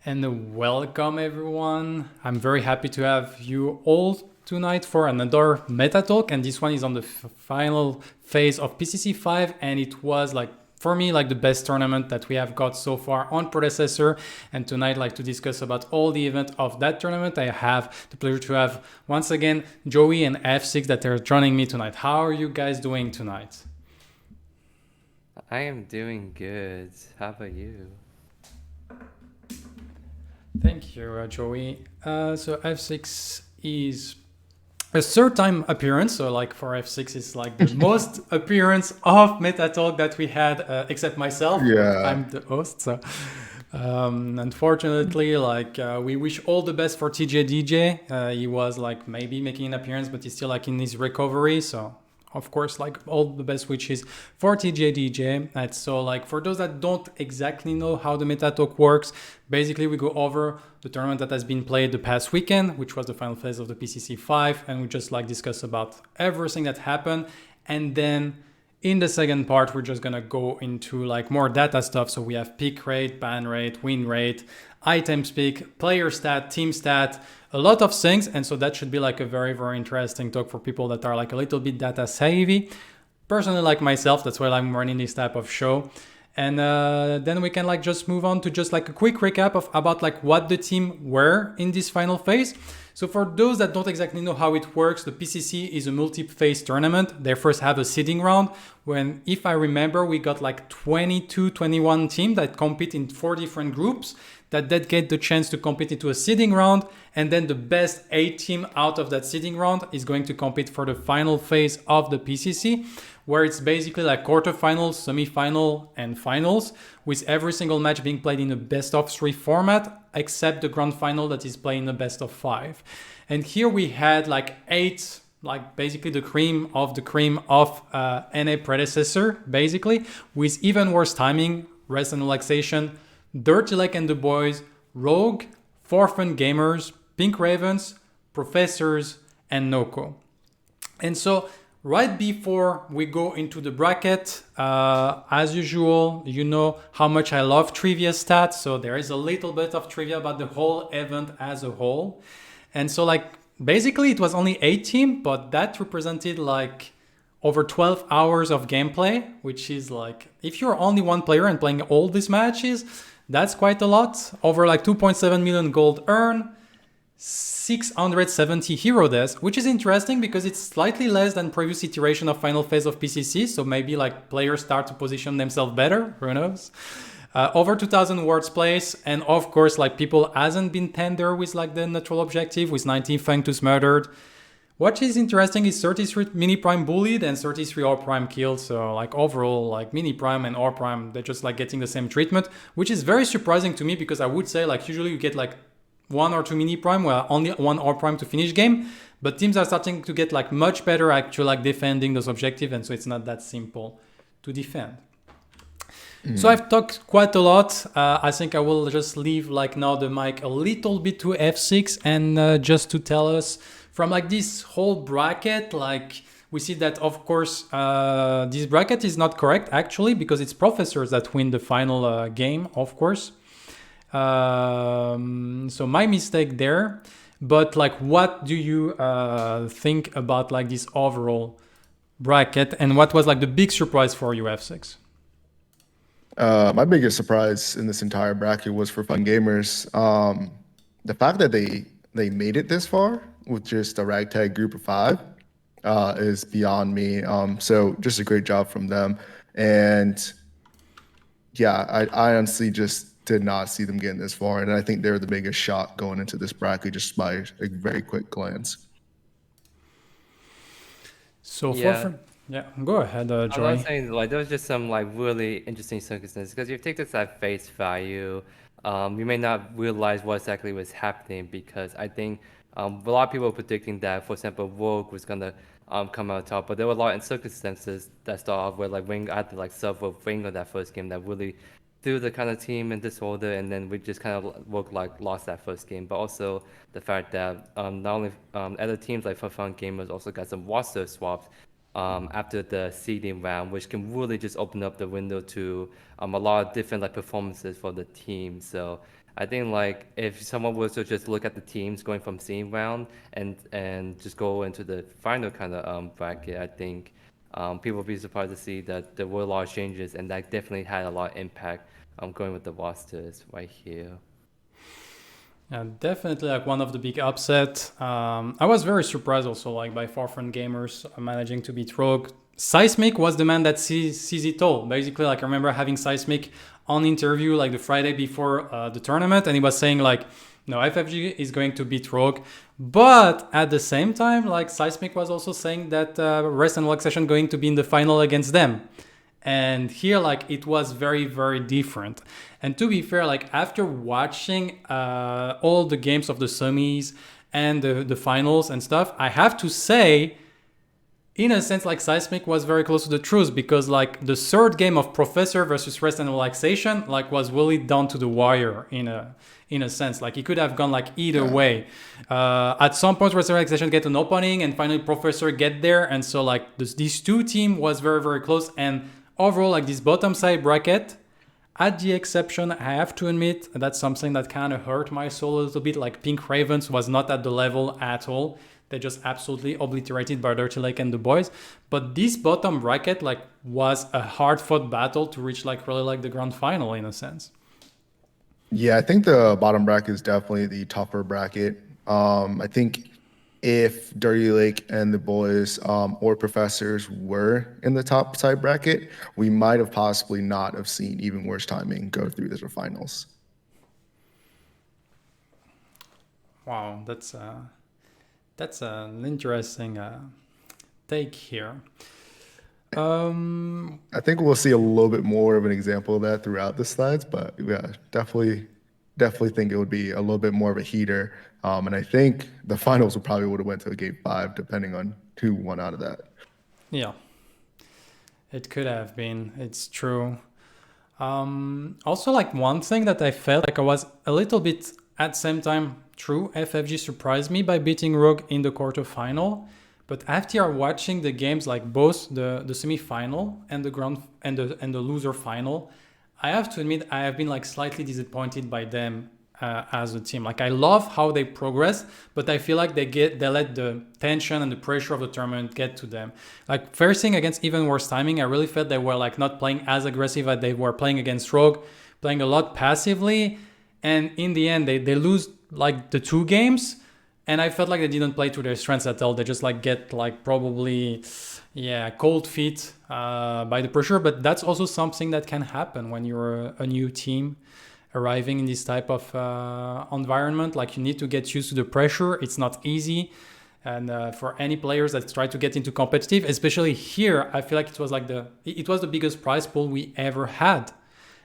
And welcome everyone. I'm very happy to have you all tonight for another meta talk, and this one is on the final phase of PCC 5, and it was like for me like the best tournament that we have got so far on Predecessor. And tonight, like to discuss about all the event of that tournament, I have the pleasure to have once again Joey and Efsixx that are joining me tonight. How are you guys doing tonight? I am doing good. How about you? Thank you, Joey. So Efsixx is a third time appearance. So like for Efsixx, it's like the most appearance of Meta Talk that we had, except myself. But Yeah. I'm the host. So unfortunately, like we wish all the best for TJDJ. He was like maybe making an appearance, but he's still like in his recovery. So of course, like all the best wishes for TJDJ. And so like for those that don't exactly know how the meta talk works, basically we go over the tournament that has been played the past weekend, which was the final phase of the PCC 5, and we just like discuss about everything that happened. And then in the second part, we're just gonna go into like more data stuff. So we have pick rate, ban rate, win rate, items pick, player stat, team stat, a lot of things. And so that should be like a very, very interesting talk for people that are like a little bit data savvy. Personally, like myself, that's why I'm running this type of show. And then we can like just move on to just like a quick recap of about like what the team were in this final phase. So for those that don't exactly know how it works, the PCC is a multi-phase tournament. They first have a seeding round when, if I remember, we got like 22, 21 teams that compete in 4 different groups that get the chance to compete into a seeding round. And then the best 8 team out of that seeding round is going to compete for the final phase of the PCC, where it's basically like quarterfinals, semi-final, and finals, with every single match being played in a best of 3 format, except the grand final that is playing a best of 5. And here we had like 8, like basically the cream of NA Predecessor, basically, with even worse timing, Rest and Relaxation, Dirty Lake and the Boys, Rogue, Forfun Gamers, Pink Ravens, Professors, and Noko. And so right before we go into the bracket, as usual, you know how much I love trivia stats. So there is a little bit of trivia about the whole event as a whole. And so like basically it was only 8 teams, but that represented like over 12 hours of gameplay, which is like, if you're only one player and playing all these matches, that's quite a lot. Over like 2.7 million gold earned, 670 hero deaths, which is interesting because it's slightly less than previous iteration of final phase of PCC. So maybe like players start to position themselves better, who knows? Over 2000 words place, and of course like people hasn't been tender with like the natural objective with 19 Fangtus murdered. What is interesting is 33 mini prime bullied and 33 or prime killed. So like overall, like mini prime and or prime, they're just like getting the same treatment, which is very surprising to me because I would say like usually you get like 1 or 2 mini prime where only 1 or prime to finish game, but teams are starting to get like much better actually like defending those objectives, and so it's not that simple to defend. So I've talked quite a lot. I think I will just leave like now the mic a little bit to Efsixx and just to tell us from like this whole bracket, like we see that of course this bracket is not correct actually because it's professors that win the final game, of course. So my mistake there. But like, what do you think about like this overall bracket, and what was like the big surprise for you, Efsixx? My biggest surprise in this entire bracket was for Fun Gamers. The fact that they made it this far with just a ragtag group of 5 is beyond me. So just a great job from them. And yeah, I honestly just did not see them getting this far. And I think they're the biggest shock going into this bracket just by a very quick glance. So Yeah, yeah, go ahead, I was Joey. saying like there was just some like really interesting circumstances because if you take this at face value, you may not realize what exactly was happening because I think a lot of people were predicting that, for example, Rogue was gonna come out top, but there were a lot of circumstances that started off where like Ring had to like suffer Ring on that first game that really threw the kind of team in disorder, and then we just kind of Rogue like lost that first game, but also the fact that not only other teams like For Fun Gamers also got some roster swaps after the seeding round, which can really just open up the window to a lot of different like performances for the team. So I think like if someone was to just look at the teams going from seeding round and just go into the final kind of bracket, I think people will be surprised to see that there were a lot of changes, and that definitely had a lot of impact going with the rosters right here. Yeah, definitely like one of the big upset. I was very surprised also like by Forefront Gamers managing to beat Rogue. Seismic was the man that sees it all. Basically, like I remember having Seismic on interview like the Friday before the tournament, and he was saying like, no, FFG is going to beat Rogue. But at the same time, like Seismic was also saying that Rest and Luxation going to be in the final against them. And here like it was very very different. And to be fair, like after watching all the games of the semis and the finals and stuff, I have to say in a sense like Seismic was very close to the truth, because like the third game of Professor versus Rest and Relaxation like was really down to the wire in a sense. Like it could have gone like either way. At some point Rest and Relaxation get an opening and finally Professor get there, and so like these two team was very very close. And overall, like this bottom side bracket, at the exception, I have to admit, that's something that kind of hurt my soul a little bit. Like Pink Ravens was not at the level at all. They just absolutely obliterated by Dirty Lake and the boys. But this bottom bracket like was a hard fought battle to reach like really like the grand final in a sense. Yeah, I think the bottom bracket is definitely the tougher bracket. I think if Dirty Lake and the boys or professors were in the top side bracket, we might have possibly not have seen even worse timing go through the finals. Wow, that's an interesting take here. I think we'll see a little bit more of an example of that throughout the slides, but yeah, definitely think it would be a little bit more of a heater. And I think the finals would have went to a game 5, depending on who won out of that. Yeah, it could have been. It's true. Also, like one thing that I felt like I was a little bit at the same time true. FFG surprised me by beating Rogue in the quarterfinal. But after watching the games, like both the semi-final and the the loser final, I have to admit I have been like slightly disappointed by them as a team. Like I love how they progress, but I feel like they let the tension and the pressure of the tournament get to them. Like facing against even worse timing, I really felt they were like not playing as aggressive as they were playing against Rogue, playing a lot passively, and in the end they lose like the 2 games. And I felt like they didn't play to their strengths at all. They just like get like probably, cold feet by the pressure. But that's also something that can happen when you're a new team arriving in this type of environment. Like you need to get used to the pressure. It's not easy. And for any players that try to get into competitive, especially here, I feel like it was the biggest prize pool we ever had.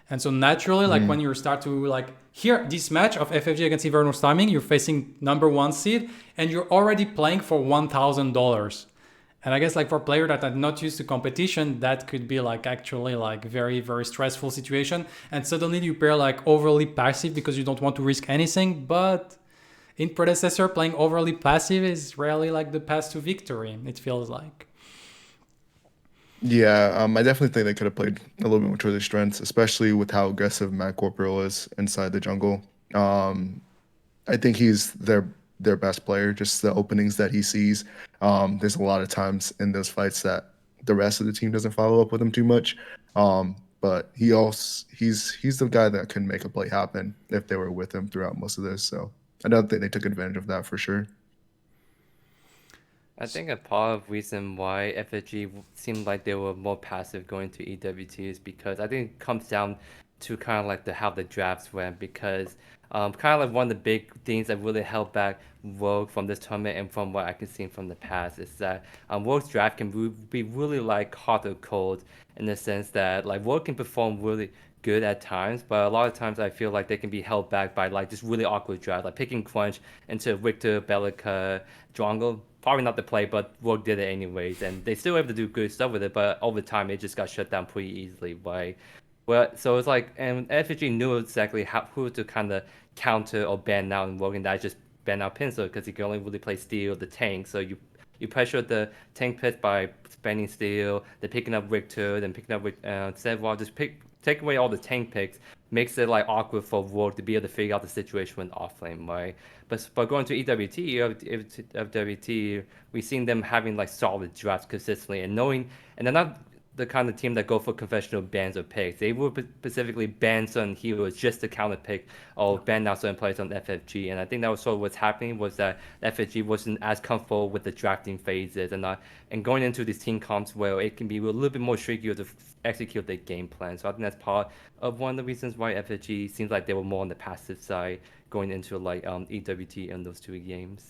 And so naturally, like when you start to like here, this match of FFG against Evernor's timing, you're facing number 1 seed and you're already playing for $1,000. And I guess like for a player that are not used to competition, that could be like actually like very, very stressful situation. And suddenly you pair like overly passive because you don't want to risk anything. But in Predecessor, playing overly passive is rarely like the path to victory, it feels like. Yeah, I definitely think they could have played a little bit more to their strengths, especially with how aggressive Matt Corporal is inside the jungle. I think he's their best player. Just the openings that he sees. There's a lot of times in those fights that the rest of the team doesn't follow up with him too much. But he's the guy that can make a play happen if they were with him throughout most of this. So I don't think they took advantage of that for sure. I think a part of reason why FFG seemed like they were more passive going to EWT is because I think it comes down to kind of like how the drafts went, because kind of like one of the big things that really held back Rogue from this tournament and from what I can see from the past is that Rogue's draft can be really like hot or cold, in the sense that like Rogue can perform really good at times, but a lot of times I feel like they can be held back by like just really awkward draft, like picking Crunch into Victor, Bellica, Drongo. Probably not the play, but Rogue did it anyways, and they still have to do good stuff with it, but over time it just got shut down pretty easily by. Well, so it's like, and FFG knew exactly who to kind of counter or ban out in Rogue, and that just ban out Pinsel because he can only really play Steel, the tank, so you You pressure the tank pit by spending steel, then picking up Richter, then picking up Sedwall, just take away all the tank picks, makes it like awkward for Rogue to be able to figure out the situation when off lane, right? But going to EWT, we've seen them having like solid drafts consistently and knowing, and they're not the kind of team that go for conventional bans or picks. They will specifically ban certain heroes just to counter pick or ban out certain players on FFG. And I think that was sort of what's happening was that FFG wasn't as comfortable with the drafting phases and going into these team comps where it can be a little bit more tricky to execute their game plan. So I think that's part of one of the reasons why FFG seems like they were more on the passive side going into like EWT in those two games.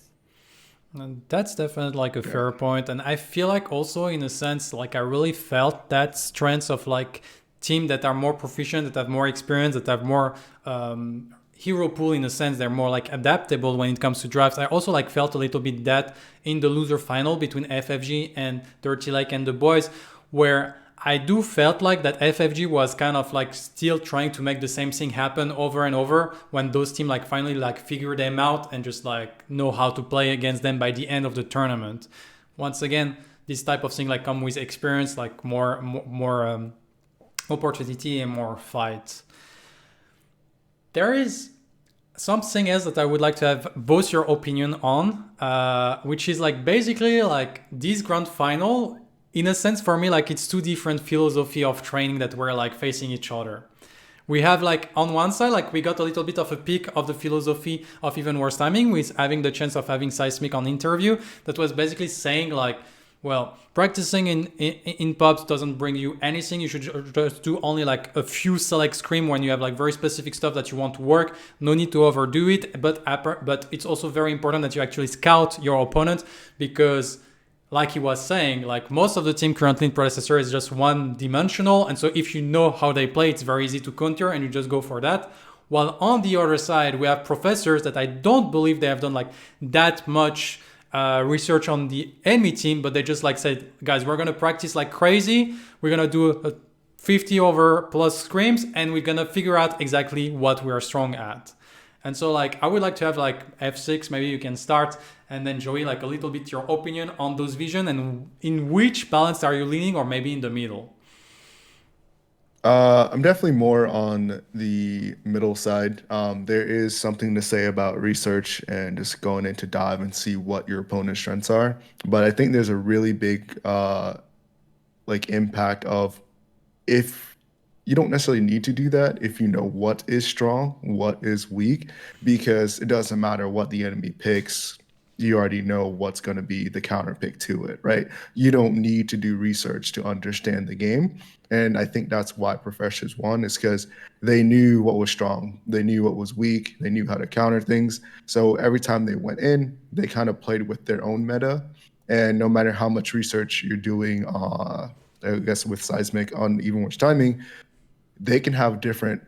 And that's definitely like a fair point. And I feel like also in a sense, like I really felt that strengths of like team that are more proficient, that have more experience, that have more hero pool in a sense. They're more like adaptable when it comes to drafts. I also like felt a little bit that in the loser final between FFG and Dirty Lake and the boys, where I do felt like that FFG was kind of like still trying to make the same thing happen over and over when those teams like finally like figure them out and just like know how to play against them by the end of the tournament. Once again, this type of thing like come with experience, like more opportunity and more fight. There is something else that I would like to have both your opinion on, which is like basically like this grand final. In a sense, for me, like it's two different philosophy of training that were like facing each other. We have like on one side, like we got a little bit of a peek of the philosophy of Even Worse Timing with having the chance of having Seismic on interview that was basically saying like, well, practicing in pubs doesn't bring you anything. You should just do only like a few select scrim when you have like very specific stuff that you want to work. No need to overdo it, but it's also very important that you actually scout your opponent because like he was saying, like most of the team currently in Predecessor is just one dimensional. And so if you know how they play, it's very easy to counter and you just go for that. While on the other side, we have professors that I don't believe they have done like that much research on the enemy team, but they just like said, guys, we're going to practice like crazy. We're going to do a 50 over plus scrims and we're going to figure out exactly what we are strong at. And so like I would like to have like Efsixx, maybe you can start, and then Joey, like a little bit your opinion on those vision and in which balance are you leaning, or maybe in the middle. I'm definitely more on the middle side. There is something to say about research and just going into dive and see what your opponent's strengths are. But I think there's a really big like impact of if you don't necessarily need to do that if you know what is strong, what is weak, because it doesn't matter what the enemy picks. You already know what's going to be the counter pick to it, right? You don't need to do research to understand the game. And I think that's why Professors won, is because they knew what was strong. They knew what was weak. They knew how to counter things. So every time they went in, they kind of played with their own meta. And no matter how much research you're doing, I guess with Seismic on Even Worse Timing, they can have different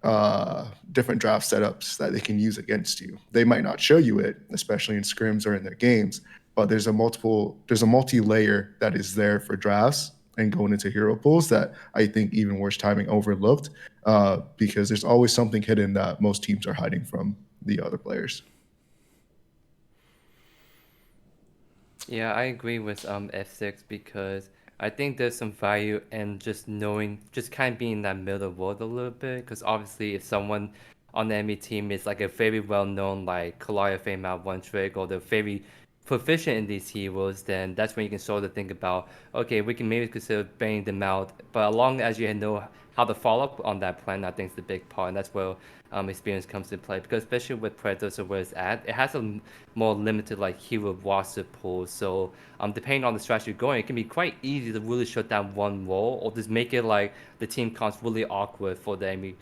draft setups that they can use against you. They might not show you it, especially in scrims or in their games, but there's a multi-layer that is there for drafts and going into hero pools that I think Even Worse Timing overlooked because there's always something hidden that most teams are hiding from the other players. Yeah, I agree with Efsixx because I think there's some value in just knowing, just kind of being in that middle world a little bit. Because obviously, if someone on the enemy team is like a very well-known like Kalaya Fame out one trick or they're very proficient in these heroes, then that's when you can sort of think about, okay, we can maybe consider baiting them out. But as long as you know how to follow up on that plan, I think is the big part, and that's where experience comes into play. Because especially with Predecessor where it's at, it has a more limited like hero roster pool. So depending on the strategy you're going, it can be quite easy to really shut down one role or just make it like the team counts really awkward for the enemy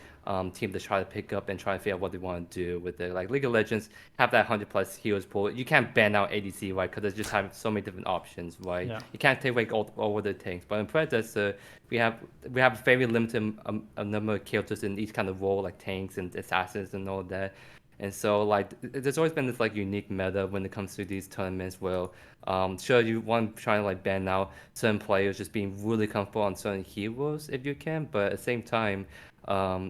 team to try to pick up and try to figure out what they want to do with it. Like League of Legends have that 100+ heroes pool. You can't ban out ADC, right? Because they just have so many different options, right? Yeah. You can't take away all the tanks. But in Predecessor, we have a very limited number of characters in each kind of role, like tanks and assassins and all that. And so, like, there's always been this, like, unique meta when it comes to these tournaments where, sure, you want to try to, like, ban out certain players just being really comfortable on certain heroes if you can, but at the same time,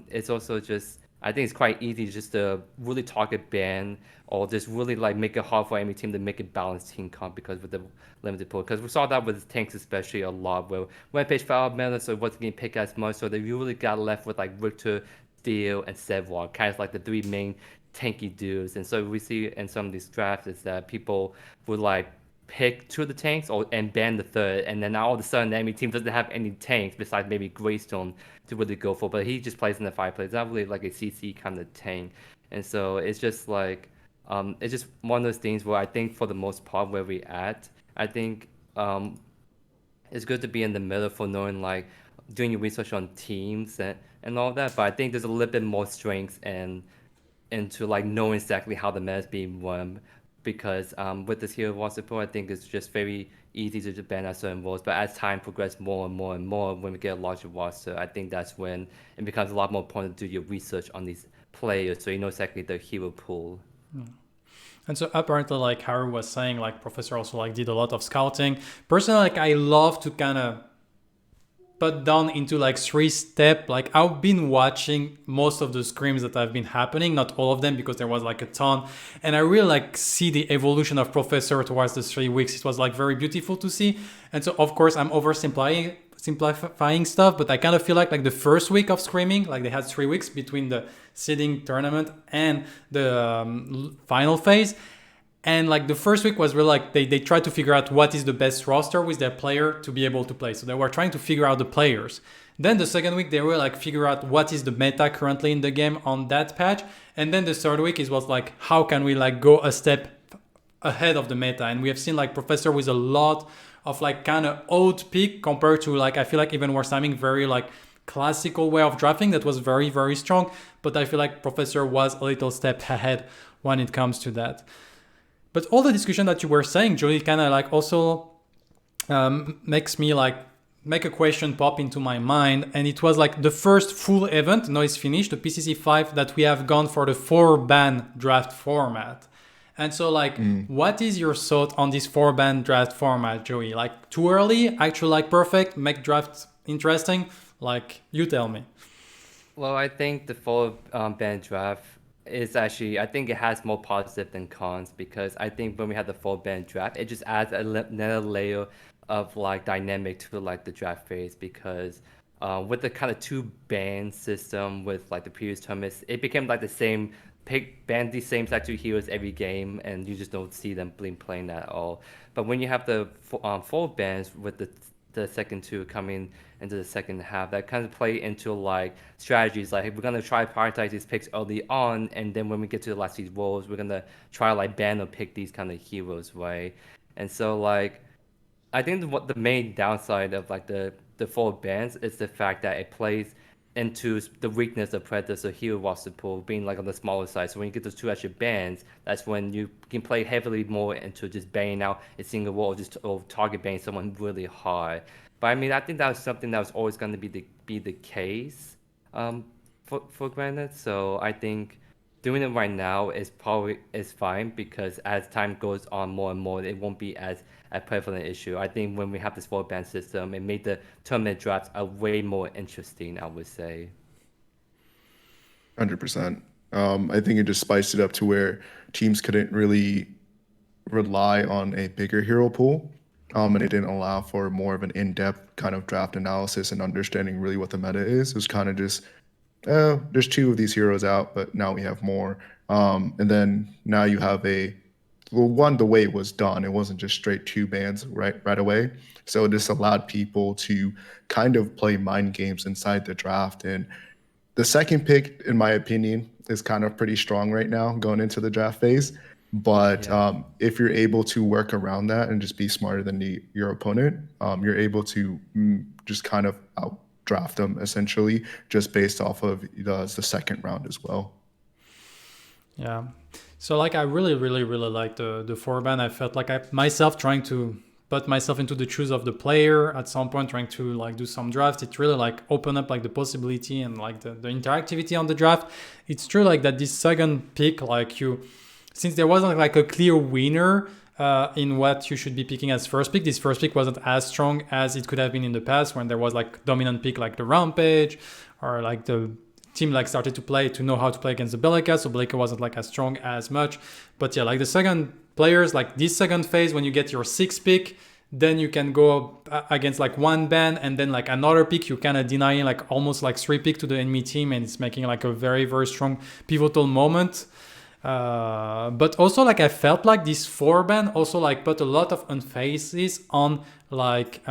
it's also just I think it's quite easy just to really target ban or just really like make it hard for any team to make a balanced team comp because with the limited pool. Because we saw that with tanks especially a lot where Rampage fell out meta, so it wasn't getting picked as much. So they really got left with like Richter, Theo, and Sevwar, kind of like the three main tanky dudes. And so we see in some of these drafts is that people would like pick two of the tanks and ban the third, and then now all of a sudden the enemy team doesn't have any tanks besides maybe Greystone to really go for, but he just plays in the fireplace. It's not really like a CC kind of tank, and so it's just like it's just one of those things where I think for the most part where we at, I think it's good to be in the middle for knowing like doing your research on teams and all that, but I think there's a little bit more strengths and into like knowing exactly how the meta is being run because with this hero war support, I think it's just very easy to ban out certain roles. But as time progresses more and more and more, when we get a larger roster, I think that's when it becomes a lot more important to do your research on these players so you know exactly their hero pool. And so apparently, like Haru was saying, like Professor also like did a lot of scouting. Personally, like I love to kind of put down into like 3-step. Like I've been watching most of the scrims that have been happening, not all of them because there was like a ton. And I really like see the evolution of Professor towards the 3 weeks. It was like very beautiful to see. And so of course I'm simplifying stuff, but I kind of feel like the first week of screaming, like they had 3 weeks between the seeding tournament and the final phase. And like the first week was really like they tried to figure out what is the best roster with their player to be able to play. So they were trying to figure out the players. Then the second week they were like figure out what is the meta currently in the game on that patch. And then the third week was like how can we like go a step ahead of the meta. And we have seen like Professor with a lot of like kind of old pick compared to like I feel like even worse timing very like classical way of drafting that was very very strong. But I feel like Professor was a little step ahead when it comes to that. But all the discussion that you were saying, Joey, kind of like also makes me like make a question pop into my mind. And it was like the first full event, now it's finished, the PCC 5 that we have gone for the 4-ban draft format. And so like, what is your thought on this 4-ban draft format, Joey? Like too early, actually like perfect, make draft interesting? Like you tell me. Well, I think the 4-ban draft is actually, I think it has more positive than cons because I think when we have the 4-ban draft, it just adds another layer of like dynamic to like the draft phase because with the kind of 2-ban system with like the previous tournaments, it became like the same ban the same type 2 heroes every game and you just don't see them being playing at all. But when you have the 4 bans with the second 2 coming into the second half, that kind of play into like strategies like we're gonna try to prioritize these picks early on, and then when we get to the last these roles, we're gonna try like ban or pick these kind of heroes, right? And so like I think what the main downside of like the 4 bans is the fact that it plays into the weakness of Predecessor hero roster pool being like on the smaller side. So when you get those 2 extra bans, that's when you can play heavily more into just banning out a single wall or target banning someone really hard. But I mean, I think that was something that was always going to be the case for granted. So I think doing it right now is fine because as time goes on more and more, it won't be as a prevalent issue. I think when we have this 4-ban system, it made the tournament drafts way more interesting, I would say. 100%. I think it just spiced it up to where teams couldn't really rely on a bigger hero pool. And it didn't allow for more of an in-depth kind of draft analysis and understanding really what the meta is. It was kind of just, there's 2 of these heroes out, but now we have more. And then now you have the way it was done, it wasn't just straight 2 bans right away. So this allowed people to kind of play mind games inside the draft. And the second pick, in my opinion, is kind of pretty strong right now going into the draft phase. But if you're able to work around that and just be smarter than your opponent, you're able to just kind of outdraft them essentially just based off of the second round as well. Yeah. So like I really like the 4-ban. I felt like I myself trying to put myself into the shoes of the player at some point, trying to like do some drafts. It really like open up like the possibility and like the interactivity on the draft. It's true like that this second pick, like since there wasn't like a clear winner in what you should be picking as first pick, this first pick wasn't as strong as it could have been in the past when there was like dominant pick like the Rampage or like the team like started to play to know how to play against the Bellica, so Bellica wasn't like as strong as much. But yeah, like the second players, like this second phase, when you get your 6th pick, then you can go against like one ban, and then like another pick, you kind of denying like almost like 3 pick to the enemy team, and it's making like a very, very strong pivotal moment. But also like I felt like this 4 ban also like put a lot of emphasis on like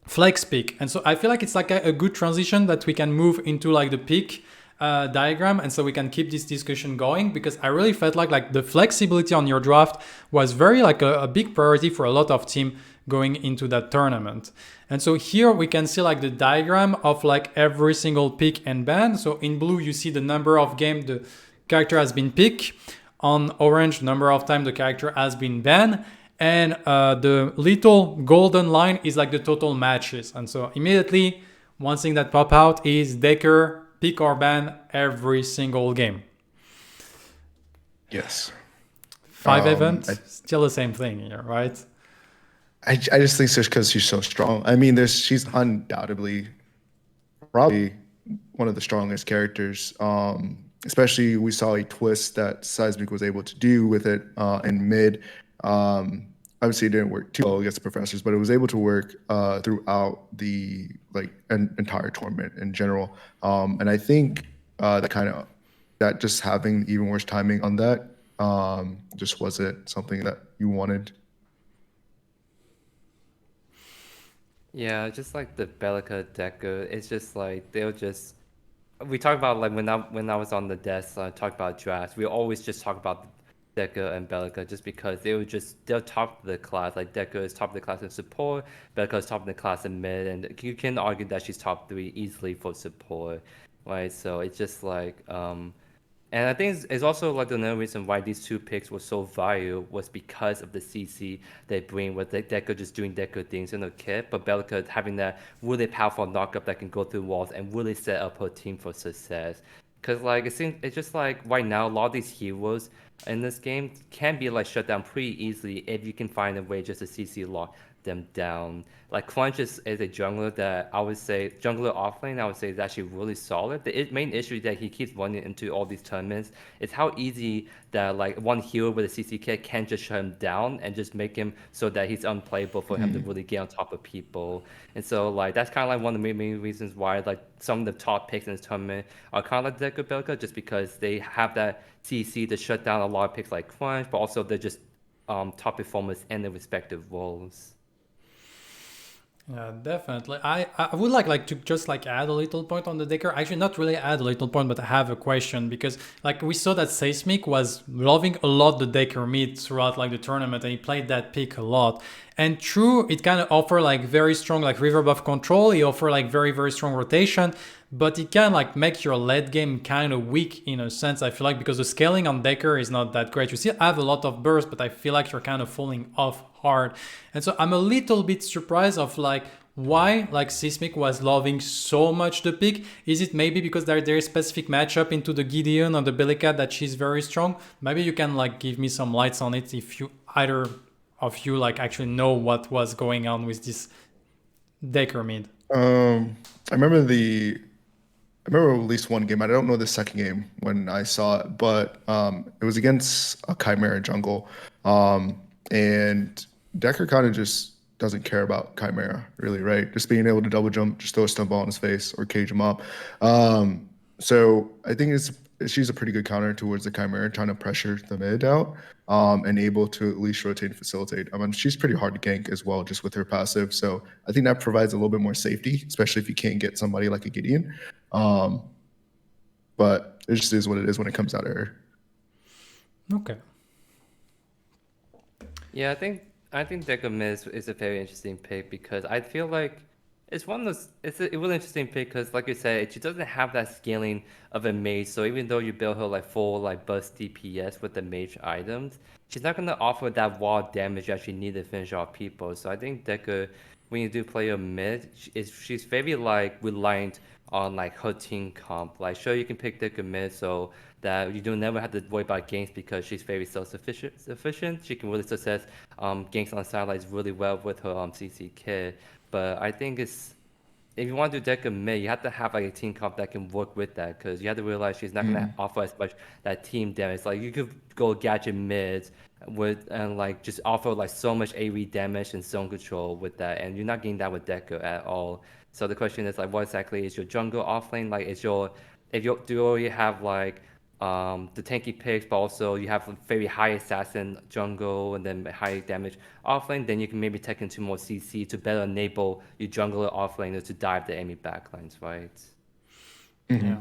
flex pick, and so I feel like it's like a good transition that we can move into like the pick diagram, and so we can keep this discussion going, because I really felt like the flexibility on your draft was very like a big priority for a lot of team going into that tournament. And so here we can see like the diagram of like every single pick and ban. So in blue you see the number of game the character has been picked, on orange the number of time the character has been banned, and the little golden line is like the total matches. And so immediately one thing that pop out is Decker pick or ban every single game. Yes. 5 events, still the same thing here, right? I just think it's because she's so strong. I mean, she's undoubtedly probably one of the strongest characters. Especially we saw a twist that Seismic was able to do with it in mid. Obviously, it didn't work too well against the professors, but it was able to work throughout the entire tournament in general. And I think that just having even worse timing on that just wasn't something that you wanted. Yeah, just like the Bellica Deco, it's just like they'll just. We talked about like when I was on the desk, talked about drafts. We always just talk about Deca and Bellica just because they're top of the class. Like Deca is top of the class in support, Bellica is top of the class in mid, and you can argue that she's top 3 easily for support, right? So it's just like and I think it's also like another reason why these 2 picks were so valuable was because of the CC they bring, with Deca just doing Deca things in the kit, but Bellica having that really powerful knockup that can go through walls and really set up her team for success. Because like it's just like right now a lot of these heroes in this game can be like shut down pretty easily if you can find a way just to CC lock them down. Like Crunch is a jungler that I would say, jungler offlane, I would say is actually really solid. The main issue that he keeps running into all these tournaments is how easy that like one hero with a CC kit can just shut him down and just make him so that he's unplayable for him to really get on top of people. And so like that's kind of like one of the main reasons why like some of the top picks in this tournament are kind of like Deca Belka, just because they have that CC to shut down a lot of picks like Crunch, but also they're just top performers in their respective roles. Yeah, definitely. I would like to just like add a little point on the Decker. Actually, not really add a little point, but I have a question, because like we saw that Seismic was loving a lot the Decker mid throughout like the tournament, and he played that pick a lot. And true, it kind of offer like very strong like river buff control. He offer like very, very strong rotation, but it can like make your late game kind of weak in a sense, I feel like, because the scaling on Decker is not that great. You still have a lot of burst, but I feel like you're kind of falling off hard. And so I'm a little bit surprised of like why like Seismic was loving so much the pick. Is it maybe because there is specific matchup into the Gideon or the Bellica that she's very strong? Maybe you can like give me some lights on it if you either of you like actually know what was going on with this Decker mid. I remember at least one game. I don't know the second game when I saw it, but it was against a Chimera jungle, and Decker kind of just doesn't care about Chimera, really, right? Just being able to double jump, just throw a stun ball in his face or cage him up. So I think she's a pretty good counter towards the Chimera, trying to pressure the mid out, and able to at least rotate and facilitate. I mean, she's pretty hard to gank as well, just with her passive. So I think that provides a little bit more safety, especially if you can't get somebody like a Gideon. But it just is what it is when it comes out of her. Okay. Yeah, I think Deca Miz is a very interesting pick, because I feel like it's one of those. It's a really interesting pick because, like you said, she doesn't have that scaling of a mage. So even though you build her like full like burst DPS with the mage items, she's not gonna offer that wall damage you actually need to finish off people. So I think Deca, when you do play a mid, she's very like reliant on like her team comp. Like sure, you can pick Deca mid so that you don't never have to worry about ganks, because she's very self-sufficient. She can really success ganks on the sidelines really well with her CC kit. But I think it's if you want to do deck of mid, you have to have like a team comp that can work with that, because you have to realize she's not gonna offer as much that team damage. Like you could go gadget mids with and like just offer like so much AoE damage and zone control with that, and you're not getting that with Deco at all. So the question is like, what exactly is your jungle offlane? Like, is your if you do you already have like the tanky picks, but also you have a very high assassin jungle and then high damage offlane, then you can maybe tech into more CC to better enable your jungler offlaner to dive the enemy backlines, right? Yeah.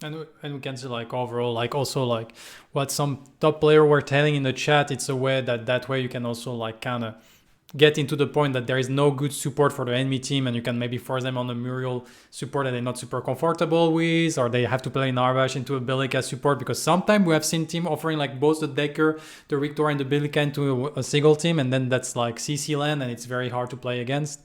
And we can see like overall, like also like what some top player were telling in the chat, it's a way that way you can also like kind of get into the point that there is no good support for the enemy team, and you can maybe force them on a Muriel support that they're not super comfortable with, or they have to play Narvash into a Bellica support, because sometimes we have seen team offering like both the Decker, the Rictor, and the Bellica into a single team, and then that's like CC land, and it's very hard to play against.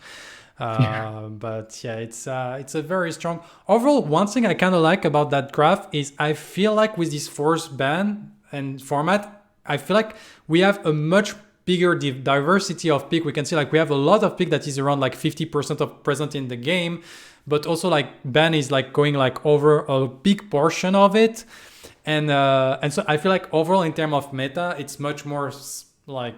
But yeah, it's a very strong overall. One thing I kind of like about that graph is I feel like with this force ban and format, I feel like we have a much bigger diversity of pick. We can see like we have a lot of pick that is around like 50% of present in the game, but also like ban is like going like over a big portion of it, and so I feel like overall in terms of meta, it's much more like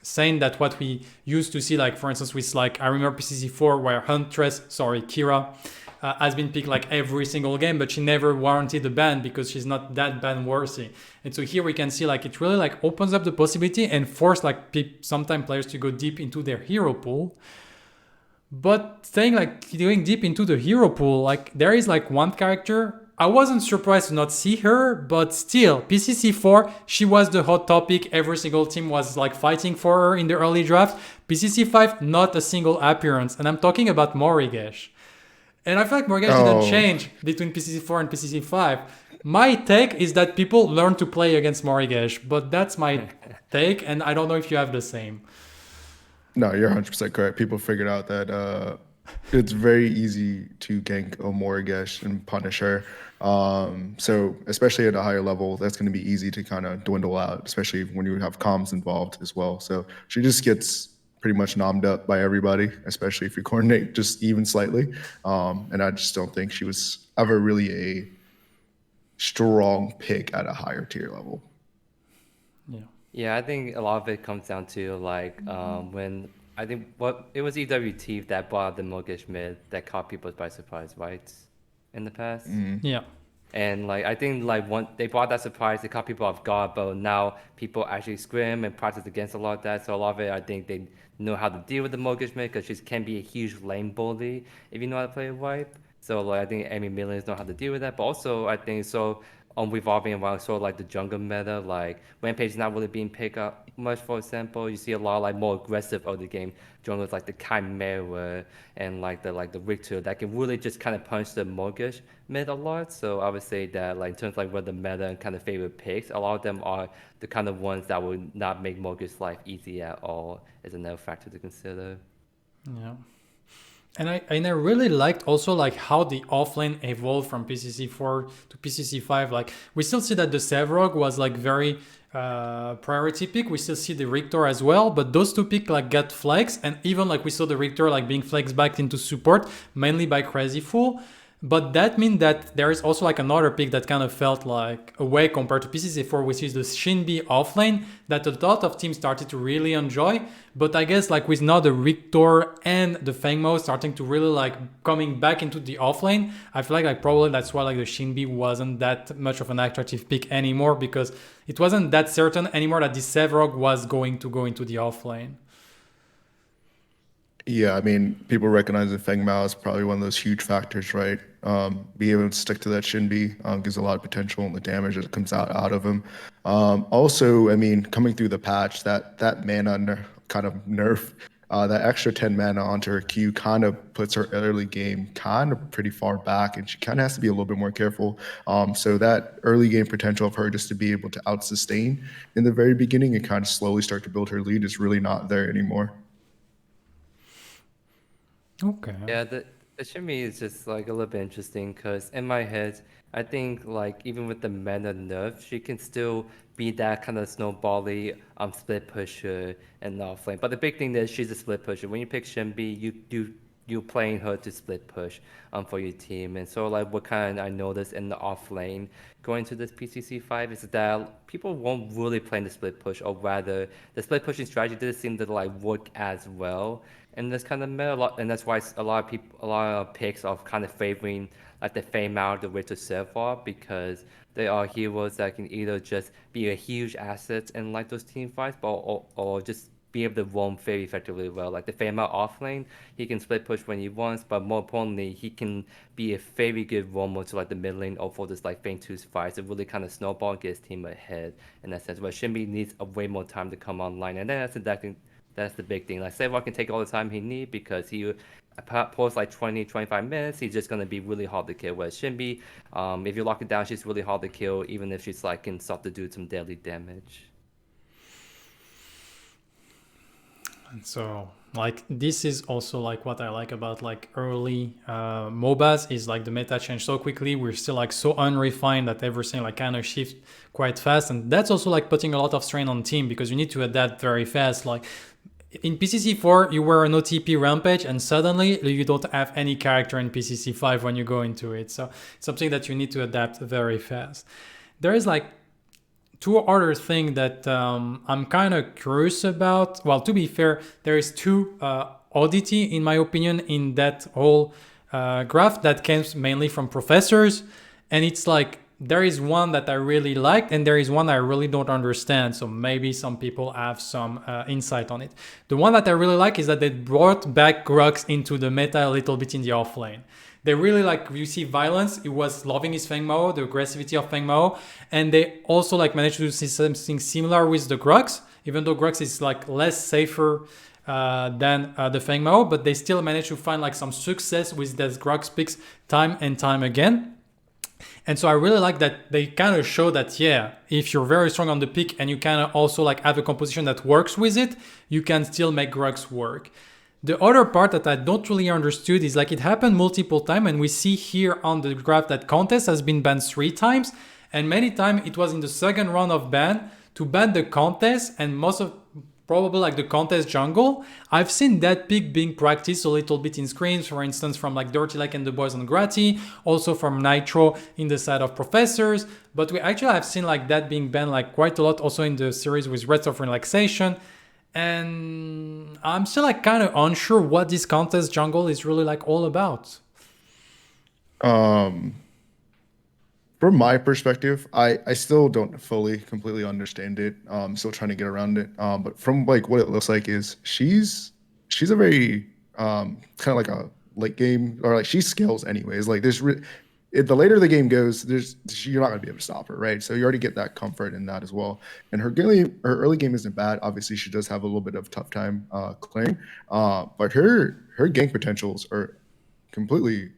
saying that what we used to see, like for instance with like I remember PCC4 where Kira has been picked like every single game, but she never warranted a ban because she's not that ban worthy. And so here we can see like it really like opens up the possibility and force like sometimes players to go deep into their hero pool. But saying like going deep into the hero pool, like there is like one character I wasn't surprised to not see her, but still, PCC4, she was the hot topic. Every single team was like fighting for her in the early draft. PCC5, not a single appearance. And I'm talking about Morigesh. And I feel like Morigesh didn't change between PCC4 and PCC5. My take is that people learn to play against Morigesh, but that's my take, and I don't know if you have the same. No, you're 100% correct. People figured out that it's very easy to gank a Morigesh and punish her. So especially at a higher level, that's going to be easy to kind of dwindle out, especially when you have comms involved as well. So she just gets pretty much nommed up by everybody, especially if you coordinate just even slightly. And I just don't think she was ever really a strong pick at a higher tier level. Yeah, I think a lot of it comes down to like when I think what it was EWT that brought up the Mogish mid that caught people by surprise, right? In the past. Yeah. And like I think like when they brought that surprise, they caught people off guard, but now people actually scrim and practice against a lot of that. So a lot of it, I think they know how to deal with the Mogish mid because she can be a huge lane bully if you know how to play a wipe. So like I think Amy Millions know how to deal with that. But also I think so revolving around sort of like the jungle meta, like Rampage is not really being picked up much, for example. You see a lot of like more aggressive early game junglers like the Chimera and like the Richter that can really just kind of punch the Mortgage mid a lot. So I would say that like in terms of like what the meta and kind of favorite picks, a lot of them are the kind of ones that would not make Mortgage life easy at all, is another factor to consider. Yeah. And I really liked also like how the offlane evolved from PCC4 to PCC5. Like we still see that the Sevrog was like very priority pick. We still see the Richter as well, but those two pick like got flexed, and even like we saw the Richter like being flexed back into support mainly by Crazy Fool. But that means that there is also like another pick that kind of felt like away compared to PCC4, which is the Shinbi offlane that a lot of teams started to really enjoy. But I guess like with now the Richter and the Fengmo starting to really like coming back into the offlane, I feel like probably that's why like the Shinbi wasn't that much of an attractive pick anymore, because it wasn't that certain anymore that the Sevrog was going to go into the offlane. Yeah, I mean, people recognize that Feng Mao is probably one of those huge factors, right? Being able to stick to that Shinbi gives a lot of potential in the damage that comes out of him. Also, I mean, coming through the patch, that mana kind of nerf, that extra 10 mana onto her Q kind of puts her early game kind of pretty far back, and she kind of has to be a little bit more careful. So that early game potential of her just to be able to out-sustain in the very beginning and kind of slowly start to build her lead is really not there anymore. Okay. Yeah, the Shimmy is just like a little bit interesting because in my head, I think like even with the mana nerf, she can still be that kind of snowbally split pusher and offlane. But the big thing is she's a split pusher. When you pick Shimby, you do you playing her to split push for your team. And so like what kind of I noticed in the off lane going to this PCC 5 is that people won't really play in the split push, or rather the split pushing strategy doesn't seem to like work as well in this kind of meta. And that's why a lot of people, a lot of picks of kind of favoring like the Fame out, the Richter Servar, because they are heroes that can either just be a huge asset in like those team fights, but or just be able to roam very effectively well. Like the Fame out off lane, he can split push when he wants, but more importantly, he can be a very good roamer to like the mid lane or for this like Fame 2's fights to really kind of snowball and get his team ahead in that sense. But Shinbi needs a way more time to come online, and then that's the big thing. Like Servar can take all the time he need because he post like 20-25 minutes, he's just gonna be really hard to kill. Whereas Shinbi, if you lock it down, she's really hard to kill, even if she's like can start to do some deadly damage. And so like this is also like what I like about like early MOBAs is like the meta change so quickly. We're still like so unrefined that everything like kind of shift quite fast, and that's also like putting a lot of strain on team because you need to adapt very fast. Like in PCC 4, you were an OTP rampage, and suddenly you don't have any character in PCC 5 when you go into it. So it's something that you need to adapt very fast. There is like two other things that I'm kind of curious about. Well, to be fair, there is two oddity in my opinion in that whole graph that comes mainly from professors, and it's like there is one that I really liked and there is one I really don't understand. So maybe some people have some insight on it. The one that I really like is that they brought back Grux into the meta a little bit in the off lane. They really like, you see violence, it was loving his Feng Mao, the aggressivity of Feng Mao, and they also like managed to see something similar with the Grux, even though Grux is like less safer than the Feng Mao, but they still managed to find like some success with those Grux picks time and time again. And so I really like that they kind of show that, yeah, if you're very strong on the pick and you kind of also like have a composition that works with it, you can still make Grux work. The other part that I don't really understood is like it happened multiple times, and we see here on the graph that Contest has been banned 3 times, and many times it was in the second round of ban to ban the Contest and most of probably like the Contest jungle. I've seen that pick being practiced a little bit in screens, for instance, from like Dirty Like and the boys on Grati, also from Nitro in the side of Professors. But we actually have seen like that being banned like quite a lot also in the series with Rest of Relaxation. And I'm still like kind of unsure what this Contest jungle is really like all about. From my perspective, I still don't fully completely understand it. Still trying to get around it. But from like what it looks like is she's a very kind of like a late game, or like she scales anyways. Like the later the game goes, you're not gonna be able to stop her, right? So you already get that comfort in that as well. And her early game isn't bad. Obviously, she does have a little bit of tough time clearing, but her gank potentials are completely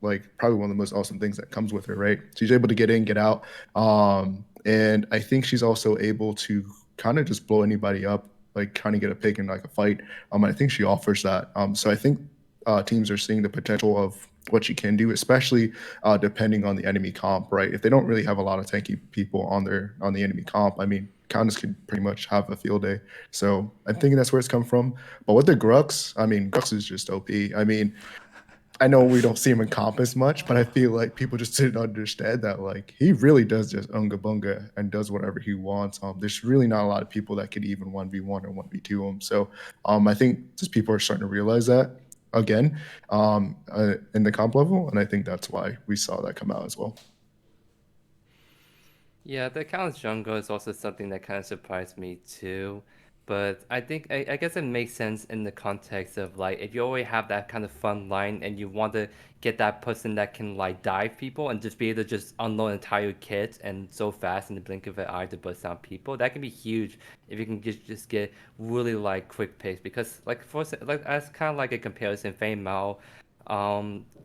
like probably one of the most awesome things that comes with her, right? She's able to get in, get out. And I think she's also able to kind of just blow anybody up, like trying to get a pick in like a fight. I think she offers that. So I think teams are seeing the potential of what she can do, especially depending on the enemy comp, right? If they don't really have a lot of tanky people on the enemy comp, I mean, Countess can pretty much have a field day. So I'm thinking that's where it's come from. But with the Grux, I mean, Grux is just OP. I mean, I know we don't see him in comp as much, but I feel like people just didn't understand that. Like, he really does just unga bunga and does whatever he wants. There's really not a lot of people that could even 1v1 or 1v2 him. So I think just people are starting to realize that again in the comp level. And I think that's why we saw that come out as well. Yeah, the Countess jungle is also something that kind of surprised me too. But I think I guess it makes sense in the context of like if you always have that kind of fun line and you want to get that person that can like dive people and just be able to just unload an entire kit and so fast in the blink of an eye to bust down people, that can be huge if you can just get really like quick pace. Because like as kind of like a comparison, Fame Mao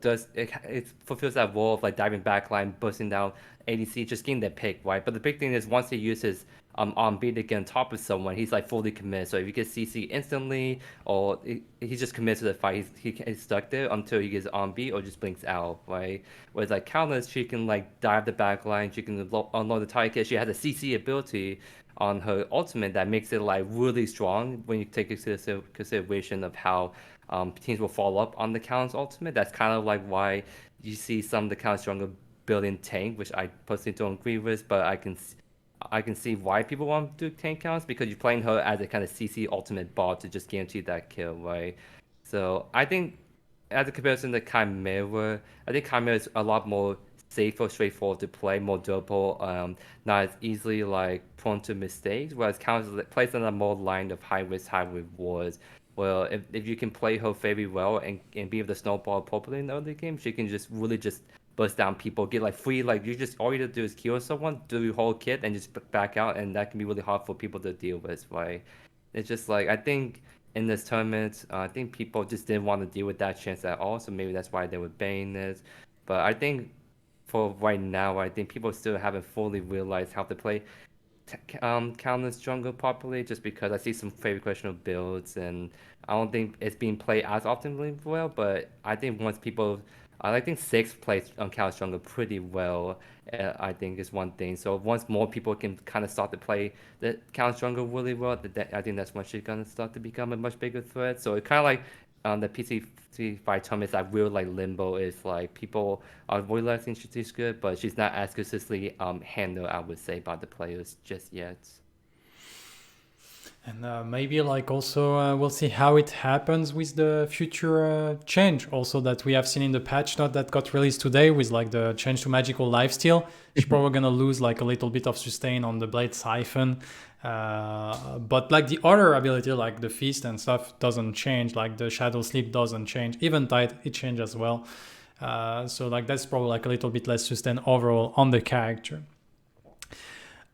it fulfills that role of like diving backline, busting down ADC, just getting that pick, right? But the big thing is once he uses on beat to get on top of someone, he's like fully committed. So if you get CC instantly, or he's just committed to the fight, he's stuck there until he gets on beat or just blinks out, right? Whereas like Countless, she can like dive the back line, she can unload the tire kit, she has a CC ability on her ultimate that makes it like really strong when you take into consideration of how teams will follow up on the Count's ultimate. That's kind of like why you see some of the Count's stronger building tank, which I personally don't agree with, but I can see why people want to do tank counts because you're playing her as a kind of CC ultimate bot to just guarantee that kill, right? So I think as a comparison to Chimera, I think Chimera is a lot more safer, straightforward to play, more durable, not as easily like prone to mistakes. Whereas Counters plays on a more line of high risk, high rewards. Well, if you can play her very well and be able to snowball appropriately in the early game, she can just really just bust down people, get like free, like you just all you have to do is kill someone, do your whole kit, and just back out, and that can be really hard for people to deal with, right? It's just like I think in this tournament, I think people just didn't want to deal with that chance at all, so maybe that's why they were banning it. But I think for right now, I think people still haven't fully realized how to play Countless jungle properly, just because I see some very questionable builds, and I don't think it's being played as often well. But I think once people, I think Six plays on Countless jungle pretty well. I think is one thing. So once more people can kind of start to play the Countless jungle really well, I think that's when she's gonna start to become a much bigger threat. So it kind of like the PCC fight tournaments that real like limbo is like people are realizing she's good, but she's not as consistently handled, I would say, by the players just yet. And maybe like also we'll see how it happens with the future change also that we have seen in the patch note that got released today with like the change to magical lifesteal. She's probably gonna lose like a little bit of sustain on the blade siphon, but like the other ability like the feast and stuff doesn't change, like the shadow sleep doesn't change, even tide it changes as well. So like that's probably like a little bit less sustain overall on the character.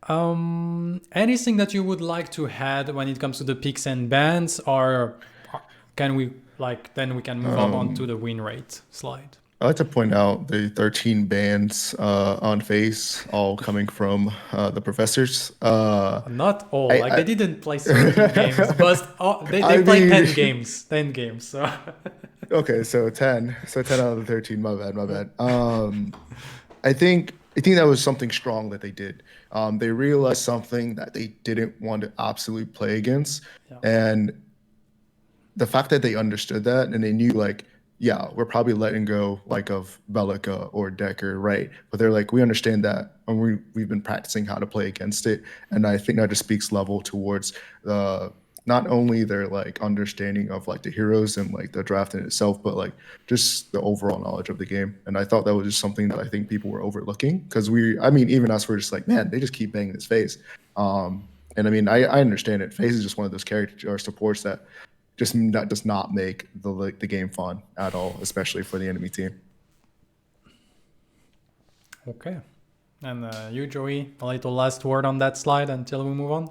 Anything that you would like to add when it comes to the picks and bans, or can we like then we can move on to the win rate slide? I like to point out the 13 bans on face, all coming from the professors. Not all, I- like I- they didn't play 13 games, but they I played mean- 10 games. 10 games. So Okay, so 10. So 10 out of the 13. My bad. I think that was something strong that they did. They realized something that they didn't want to absolutely play against, Yeah. and the fact that they understood that and they knew like, yeah, we're probably letting go like of Belica or Decker, right? But they're like, we understand that, and we've been practicing how to play against it, and I think that just speaks level towards not only their like understanding of like the heroes and like the draft in itself, but like just the overall knowledge of the game. And I thought that was just something that I think people were overlooking because I mean, even us were just like, man, they just keep banging this phase. And I mean, I understand it. Phase is just one of those characters or supports that does not make the game fun at all, especially for the enemy team. okay, and you, Joey, a little last word on that slide until we move on.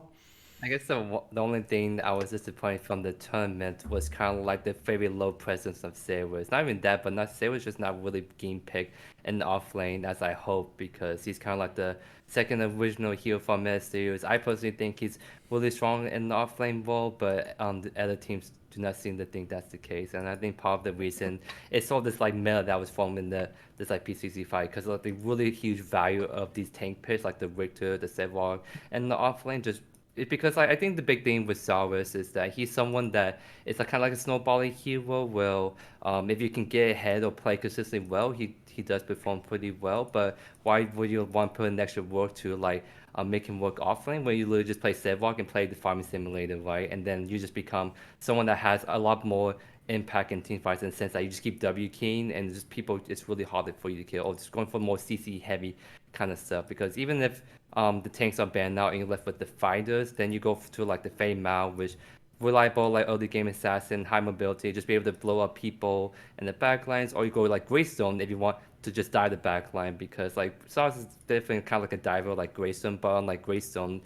I guess the only thing I was disappointed from the tournament was kind of like the very low presence of Saber. It's not even that, but not Saber's just not really game picked in the off lane as I hope, because he's kind of like the second original hero from Omeda Studios. I personally think he's really strong in the off lane role, but the other teams do not seem to think that's the case. And I think part of the reason it's all this like meta that was formed in this like PCC fight, because like the really huge value of these tank picks like the Richter, the Sevlog, and the off lane just. It's because I think the big thing with Zarus is that he's someone that is like kind of like a snowballing hero. Well, if you can get ahead or play consistently well, he does perform pretty well. But why would you want to put an extra work to like make him work offlane when you literally just play Sevlog and play the farming simulator, right? And then you just become someone that has a lot more impact in team fights in the sense that you just keep W keying and just people, it's really hard for you to kill, or just going for more CC heavy kind of stuff. Because even if the tanks are banned now and you're left with the fighters, then you go to like the Fei Mao, which reliable like early game assassin, high mobility, just be able to blow up people in the backlines, or you go like Greystone if you want to just dive the back line, because like Sauce is definitely kind of like a diver like Greystone, but unlike Greystone,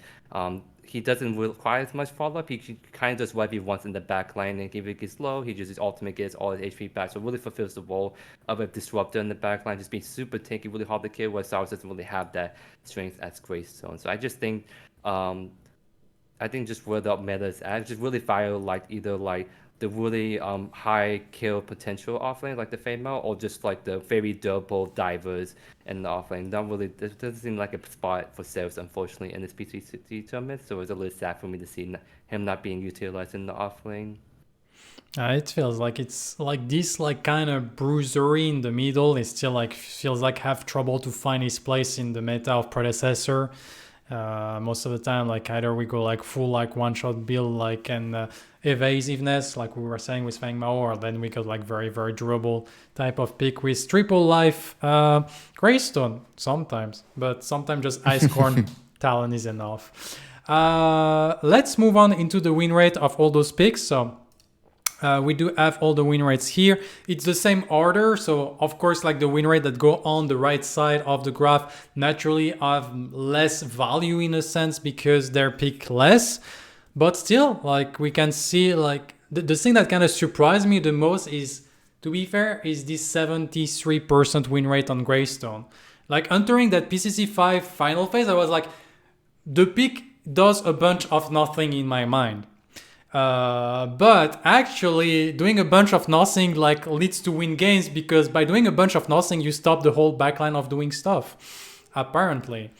he doesn't require as much follow-up. He kind of does what he wants in the back line, and if it gets low, he just his ultimate gets all his HP back. So it really fulfills the role of a disruptor in the back line, just being super tanky, really hard to kill, where Sauce doesn't really have that strength as Greystone. So I just think just where the meta is at, just really fire like either like the really high kill potential offlane like the female, or just like the very durable divers in the offlane. Not really, there doesn't seem like a spot for sales, unfortunately, in this PCC tournament. So it's a little sad for me to see him not being utilized in the offlane. It feels like it's like this like kind of bruisery in the middle. It still like feels like have trouble to find his place in the meta of Predecessor. Most of the time, like either we go like full like one-shot build like and evasiveness like we were saying with Fang Mao, or then we got like very very durable type of pick with triple life Greystone sometimes, but sometimes just Ice Corn Talon is enough. Let's move on into the win rate of all those picks. So we do have all the win rates here. It's the same order. So of course, like the win rate that go on the right side of the graph naturally have less value in a sense because they're picked less. But still, like we can see, like the thing that kind of surprised me the most is, to be fair, is this 73% win rate on Greystone. Like entering that PCC 5 final phase, I was like, the pick does a bunch of nothing in my mind. But actually doing a bunch of nothing like leads to win games, because by doing a bunch of nothing you stop the whole backline of doing stuff apparently.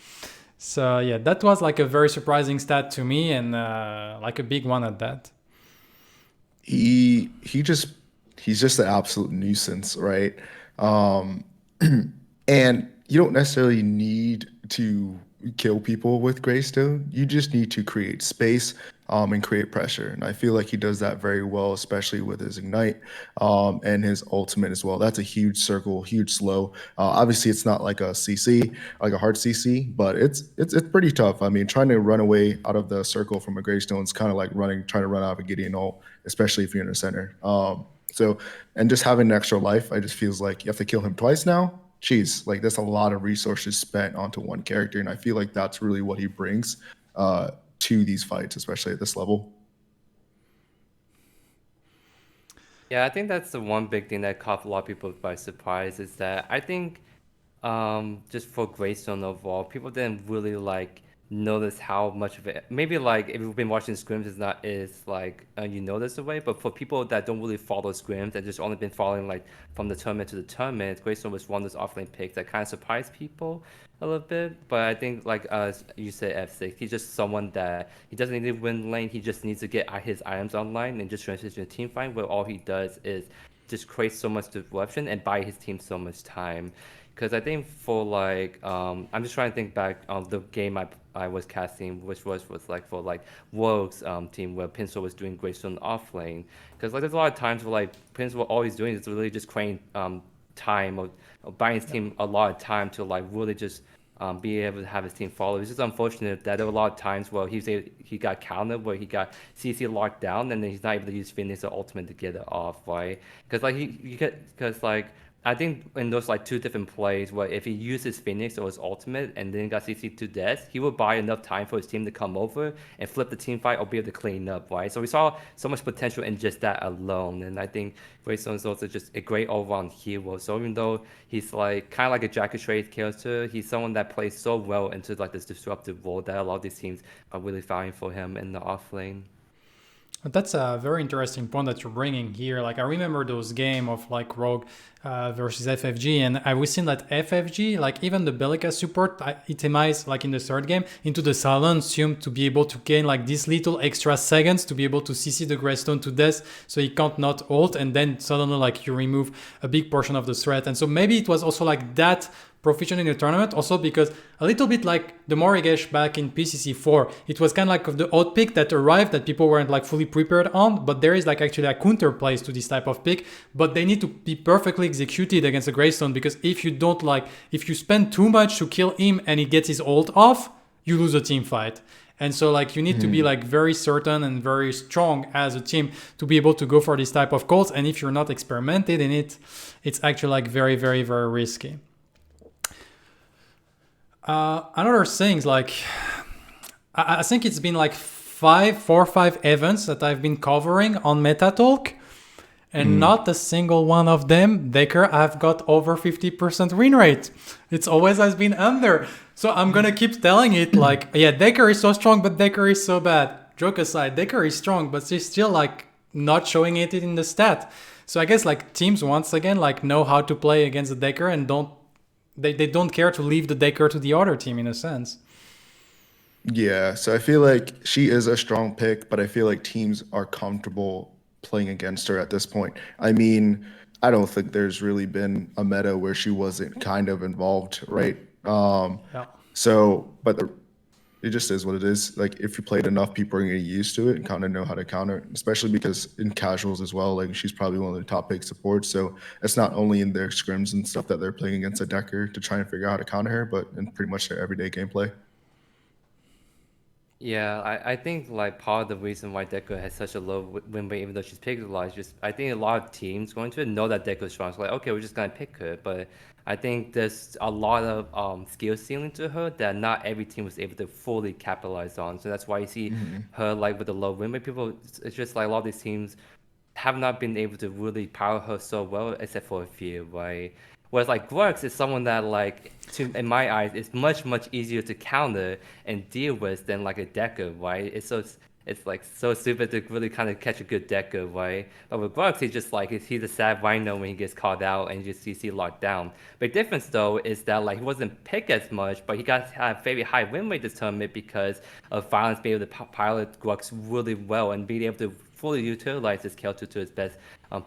So yeah, that was like a very surprising stat to me, and like a big one at that. He's just an absolute nuisance, right? And you don't necessarily need to kill people with Greystone. You just need to create space and create pressure. And I feel like he does that very well, especially with his Ignite and his ultimate as well. That's a huge circle, huge slow. Obviously, it's not like a CC, like a hard CC, but it's pretty tough. I mean, trying to run away out of the circle from a Greystone is kind of like trying to run out of a Gideon ult, especially if you're in the center. And just having an extra life, I just feels like you have to kill him twice now. Jeez, like that's a lot of resources spent onto one character, and I feel like that's really what he brings to these fights, especially at this level. Yeah, I think that's the one big thing that caught a lot of people by surprise, is that I think just for Greystone overall, people didn't really like notice how much of it. Maybe like if you've been watching scrims, is like you notice the way, but for people that don't really follow scrims and just only been following like from the tournament to the tournament, Greystone was one of those offlane picks that kind of surprised people a little bit. But I think like you said, Efsixx, he's just someone that he doesn't need to win lane. He just needs to get his items online and just transition to team fight, where all he does is just create so much disruption and buy his team so much time. Because I think for like I'm just trying to think back on the game I was casting, which was like for like Rogue's team, where Pinsel was doing Greystone off lane. Because like there's a lot of times where like Pinsel all he's doing is really just creating time or buying his team a lot of time to like really just be able to have his team follow. It's just unfortunate that there were a lot of times where he got countered, where he got CC locked down, and then he's not able to use Phoenix or Ultimate to get it off, right? Because like I think in those like two different plays, where if he uses Phoenix or his ultimate and then got CC to death, he would buy enough time for his team to come over and flip the team fight or be able to clean up, right? So we saw so much potential in just that alone. And I think Greystone is also just a great all-round hero. So even though he's like kind of like a Jack of Trades character, he's someone that plays so well into like this disruptive role that a lot of these teams are really fighting for him in the off lane. That's a very interesting point that you're bringing here. Like I remember those game of like Rogue versus FFG, and I was seeing that FFG, like even the Bellica support, itemized like in the third game into the Silencium to be able to gain like these little extra seconds to be able to CC the Greystone to death, so he can't not ult, and then suddenly like you remove a big portion of the threat. And so maybe it was also like that proficient in the tournament, also because a little bit like the Morigesh back in PCC 4, it was kind of like the odd pick that arrived that people weren't like fully prepared on, but there is like actually a counter plays to this type of pick, but they need to be perfectly executed against a Greystone, because if you don't like, if you spend too much to kill him and he gets his ult off, you lose a team fight. And so like you need to be like very certain and very strong as a team to be able to go for this type of calls, and if you're not experimented in it, it's actually like very, very, very risky. Another things like I think it's been like 4 or 5 events that I've been covering on MetaTalk, and not a single one of them, Decker, I've got over 50% win rate. It's always has been under. So I'm gonna keep telling it like, yeah, Decker is so strong, but Decker is so bad. Joke aside, Decker is strong, but she's still like not showing it in the stat. So I guess like teams once again like know how to play against the Decker and they don't care to leave the Decker to the other team in a sense. Yeah, so I feel like she is a strong pick, but I feel like teams are comfortable playing against her at this point. I mean, I don't think there's really been a meta where she wasn't kind of involved, right? Yeah. But it just is what it is. Like if you played enough, people are gonna get used to it and kind of know how to counter it, especially because in casuals as well, like she's probably one of the top pick supports. So it's not only in their scrims and stuff that they're playing against a Decker to try and figure out how to counter her, but in pretty much their everyday gameplay. Yeah, I think like part of the reason why Deco has such a low win rate, even though she's picked a lot, is just I think a lot of teams going to know that Deco's strong. So like, okay, we're just gonna pick her. But I think there's a lot of skill ceiling to her that not every team was able to fully capitalize on. So that's why you see her like with the low win rate. People, it's just like a lot of these teams have not been able to really power her so well, except for a few, right? Whereas like Grux is someone that like, in my eyes, is much easier to counter and deal with than like a Decker, right? It's like so stupid to really kind of catch a good Decker, right? But with Grux, he's just like he's a sad rhino when he gets called out and just you see locked down. Big difference though is that like he wasn't picked as much, but he got a very high win rate this tournament because of Violence being able to pilot Grux really well and being able to fully utilize his Kelto to its best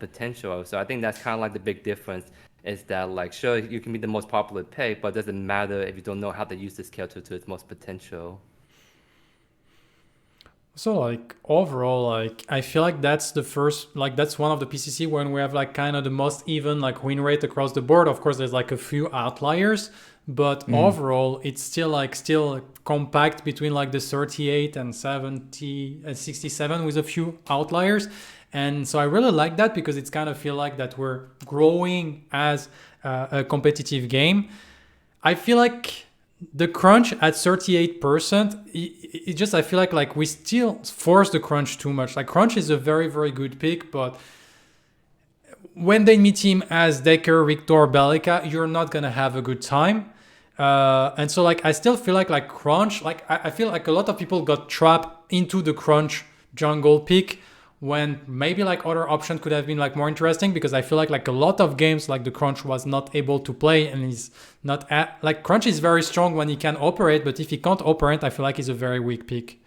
potential. So I think that's kind of like the big difference is that like sure you can be the most popular pick, but it doesn't matter if you don't know how to use this Kelto to its most potential. So like overall, like I feel like that's the first, like that's one of the PCC when we have like kind of the most even like win rate across the board. Of course, there's like a few outliers, but overall, it's still compact between like the 38 and 70 and 67 with a few outliers. And so I really like that because it's kind of feel like that we're growing as a competitive game. I feel like the crunch at 38%, it just, I feel like we still force the crunch too much. Like crunch is a very good pick, but when they meet him as Decker, Victor, Bellica, you're not gonna have a good time. And so like I still feel like crunch, like I feel like a lot of people got trapped into the crunch jungle pick when maybe like other option could have been like more interesting, because I feel like a lot of games like the crunch was not able to play, and he's not like crunch is very strong when he can operate, but if he can't operate, I feel like he's a very weak pick.